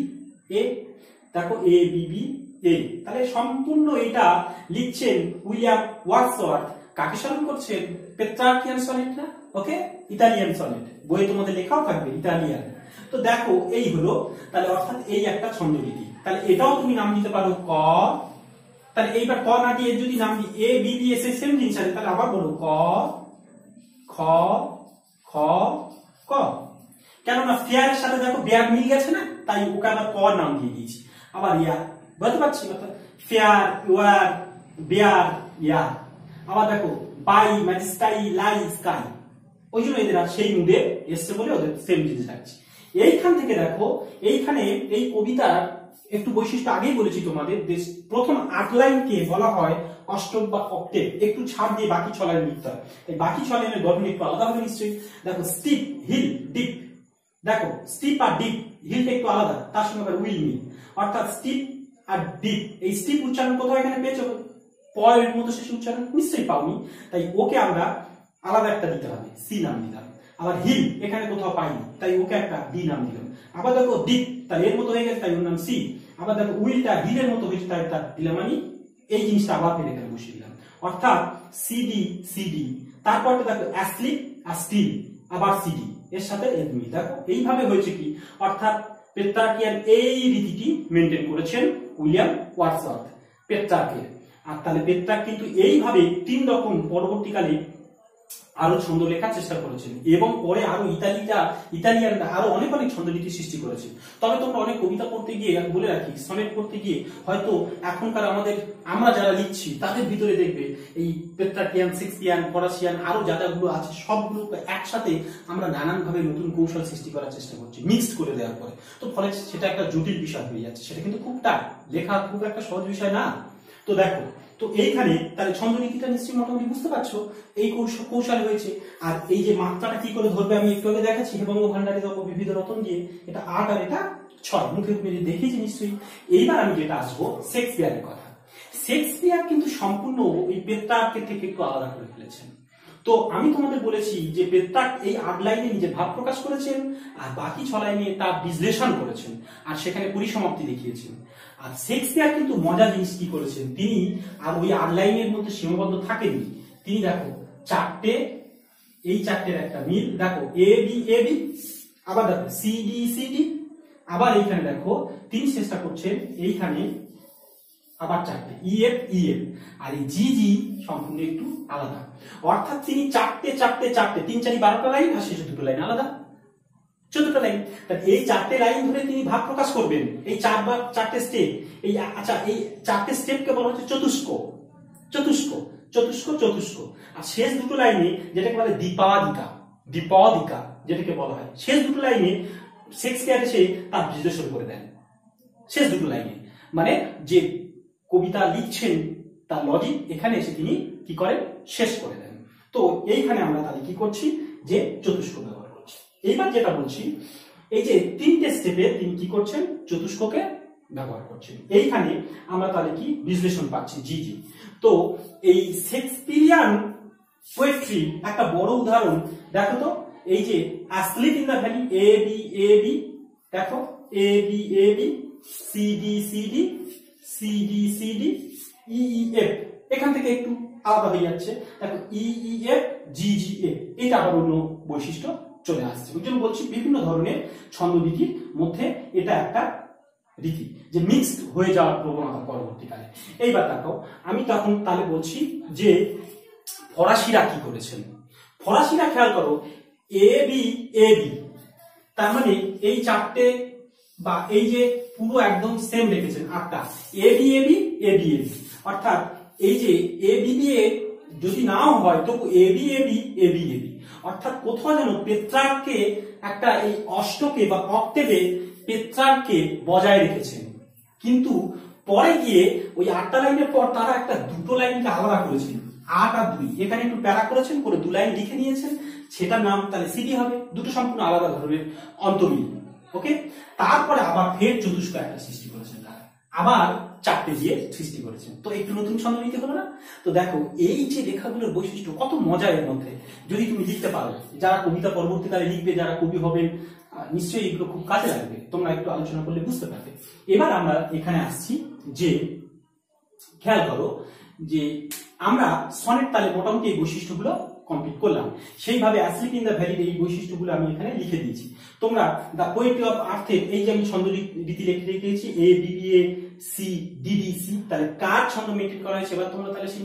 এ, দেখো এ বিবি এ, তাহলে সম্পূর্ণ এটা লিখছেন উইলিয়াম ওয়ার্ডসওয়ার্থ। কাকে স্মরণ করছেন? পেট্রার্কিয়ান সনেট না, ওকে, ইতালিয়ান সনেট, বইয়ে তোমাদের লেখাও থাকবে ইতালিয়ান। তো দেখো এই হলো, তাহলে অর্থাৎ এই একটা ছন্দরীতি। তাহলে এটাও তুমি নাম দিতে পারো ক, তাহলে এইবার ক না দিয়ে যদি নাম দিই A B B S, same জিনিস আছে, তাহলে আবার বলো ক খ খ ক। কেননা ফেয়ারের সাথে দেখো বেয়ার মিল গেছে না, তাই ওকে আবার ক নাম দিয়ে দিয়েছি। আবার ইয়ার, বুঝতে পারছি, ফেয়ার ওয়ার বেয়ার ইয়ার। আবার দেখো বাই ম্যাজিস্টাই লাই স্কাই, ওই জন্য এদের সেই মুডে এসছে বলে ওদের সেম জিনিস থাকছে। এইখান থেকে দেখো, এইখানে এই কবিতার একটু বৈশিষ্ট্য আগেই বলেছি তোমাদের, প্রথম 8 লাইনকে বলা হয় অষ্টক বা অক্টেভ, একটু ছাড় দিয়ে বাকি 6 লাইন লিখতে হয়। এই বাকি 6 লাইনের গঠন একটু আলাদা হবে নিশ্চয়ই। দেখো স্টিপ, হিল, ডিপ, দেখো স্টিপ আর ডিপ, হিলটা একটু আলাদা, তার সঙ্গে আবার উইল মিল, অর্থাৎ স্টিপ আর ডিপ। এই স্টিপ উচ্চারণ কোথাও এখানে পেয়েছো? পয়ের মতো শেষে উচ্চারণ নিশ্চয়ই পাওনি, তাই ওকে আমরা আলাদা একটা দিতে হবে, সি নাম দিলাম। আবার হিল এখানে কোথাও পাইনি, তাই ওকে একটা ডি নাম দিলাম। আবার দেখো ডিপ, তাই এর মতো হয়ে গেছে, তাই ওর নাম সি। আবার দেখো উইলটা হিলের মতো হয়েছে, তাই তার দিলাম আমি এই জিনিসটা আবার ফেলে এখানে বসিয়ে দিলাম, অর্থাৎ সিডি সিডি। তারপরটা দেখো অ্যাসলিপ আর স্টিল, আবার সিডি, এর সাথে এর মিল। দেখো এইভাবে হয়েছে কি, অর্থাৎ পেট্রার্কিয়ান এই রীতিটি মেনটেন করেছেন উইলিয়াম ওয়ার্ডসওয়ার্থ, পেট্রার্কের। আর তাহলে পেট্রার্ক কিন্তু এইভাবে 3 রকম পরবর্তীকালে আরো ছন্দ লেখার চেষ্টা করেছেন, এবং পরে আরো ইতালিয়ানরা আরো অনেক অনেক ছন্দরীতি সৃষ্টি করেছে। তবে তোমরা অনেক কবিতা পড়তে গিয়ে বলে রাখি, সনেট পড়তে গিয়ে হয়তো এখনকার আমরা যারা লিখছি তাদের ভিতরে দেখবে এই পেট্রার্কিয়ান, শেক্সপিয়ান, ফরাসিয়ান আরো যাগুলো আছে সবগুলো একসাথে আমরা নানান ভাবে নতুন কৌশল সৃষ্টি করার চেষ্টা করছি, মিক্সড করে দেওয়ার পরে। তো ফলে সেটা একটা জটিল বিষয় হয়ে যাচ্ছে, সেটা কিন্তু খুব টাফ, লেখা খুব একটা সহজ বিষয় না। তো দেখো, তো এইখানে তাহলে ছন্দরীতিটা নিশ্চয়ই মোটামুটি বুঝতে পারছো, এই কৌশল হয়েছে। আর এই যে মাত্রাটা কি করে ধরবে আমি একটু আগে দেখাচ্ছি, হেবঙ্গ ভান্ডারী দেবো বিবিধ রতন দিয়ে, এটা 8 আর এটা 6, মুখে মুখে দেখিয়েছি নিশ্চয়ই। এইবার আমি যেটা আসবো শেক্সপিয়ারের কথা। শেক্সপিয়ার কিন্তু সম্পূর্ণ ওই পেত্রার্কের থেকে একটু আলাদা করে ফেলেছেন। তো আমি তোমাদের বলেছি যে পেত্রার্ক এই 8 লাইনে নিজের ভাব প্রকাশ করেছেন, আর বাকি 6 লাইনে তার বিশ্লেষণ করেছেন, আর সেখানে পরিসমাপ্তি দেখিয়েছেন। আর শেক্সপিয়ার কিন্তু মজার জিনিস কি করেছেন, তিনি আর ওই 8 লাইনের মধ্যে সীমাবদ্ধ থাকেননি। তিনি দেখো এই চারটের একটা মিল, দেখো এ বি, আবার দেখো সি ডি, আবার এইখানে দেখো তিনি চেষ্টা করছেন এইখানে আবার চারটে ইএফ, আর এই জি সম্পূর্ণ একটু আলাদা। অর্থাৎ তিনি চারটে 3 4 12টা লাইন, আর শেষে 2টো লাইন আলাদা, 14টা লাইন। এই 4টে লাইন ধরে তিনি ভাব প্রকাশ করবেন। এই 4টে স্টেপ, এই আচ্ছা এই 4টে স্টেপকে বলা হচ্ছে চতুষ্ক। আর শেষ 2টো লাইনে যেটাকে বলে দ্বিপদিকা যেটাকে বলা হয়, শেষ 2টো লাইনে শেক্সপিয়ার এসে তার বিশ্লেষণ করে দেন। শেষ 2টো লাইনে মানে যে কবিতা লিখছেন তার লজিক এখানে এসে তিনি কি করেন, শেষ করে দেন। তো এইখানে আমরা তাহলে কি করছি, যে চতুষ্ক ব্যবহার করছি। এইবার যেটা বলছি, এই যে 3টে স্টেপে তিনি কি করছেন, চতুষ্ককে ব্যবহার করছেন। এইখানে আমরা তাহলে কি বিশ্লেষণ পাচ্ছি, জি। তো এই শেক্সপিয়ারিয়ান পোয়েট্রি একটা বড় উদাহরণ দেখো তো, এই যে asleep in the valley, A B, দেখো A B, C D, E F, এখান থেকে একটু আলাদা হয়ে যাচ্ছে। দেখো ই এফ, জি এফ, এটা আবার অন্য বৈশিষ্ট্য চলে আসছে। ওই জন্য বলছি বিভিন্ন ধরনের ছন্দ রীতির মধ্যে এটা একটা রীতি যে মিক্সড হয়ে যাওয়ার প্রবণতা পরবর্তীকালে। এইবার দেখো আমি তখন তাহলে বলছি যে ফরাসিরা কি করেছেন। ফরাসিরা খেয়াল করো, এ বি, তার মানে এই 4টে বা এই যে পুরো একদম সেম রেখেছেন 8টা, এ বি, অর্থাৎ এই যে এ বি যদি নাও হয় তবু এ বি, অর্থাৎ কোথাও যেন পেত্রার্ককে একটা এই অষ্টকে বা অক্টেভে পেত্রার্ককে বজায় রেখেছেন। কিন্তু পরে গিয়ে ওই 8টা লাইনের পর তারা একটা 2টো লাইনকে আলাদা করেছেন, 8 আর 2, এখানে একটু প্যারা করেছেন, করে 2 লাইন লিখে নিয়েছেন, সেটার নাম তাহলে সিডি হবে। দুটো সম্পূর্ণ আলাদা ধরনের অন্তর্মিল। ওকে, তারপরে আবার ফের চতুষ্ক একটা সৃষ্টি করেছেন, তারা আবার 4টে দিয়ে সৃষ্টি করেছেন। তো একটু নতুন ছন্দ নিতে হলো না? তো দেখো এই যে রেখাগুলোর বৈশিষ্ট্য কত মজা এর মধ্যে, যদি তুমি লিখতে পারো। যারা কবিতা পরবর্তীকালে লিখবে, যারা কবি হবেন, নিশ্চয়ই এগুলো খুব কাজে লাগবে, তোমরা একটু আলোচনা করলে বুঝতে পারবে। এবার আমরা এখানে আসছি যে খেয়াল করো যে আমরা সনেট তালে মোটামুটি এই বৈশিষ্ট্যগুলো কমপ্লিট করলাম। সেইভাবে অ্যাসলিপ ইন দ্য ভ্যালির এই বৈশিষ্ট্যগুলো আমি এখানে লিখে দিয়েছি। তোমরা দ্য পোয়েট্রি অফ আর্থের এই যে আমি ছন্দ রীতি লিখে রেখেছি, এ বি, সি ডি, তাহলে কার ছন্দ মেনটেন করা হয়েছে, এবার তোমরা তাহলে সেই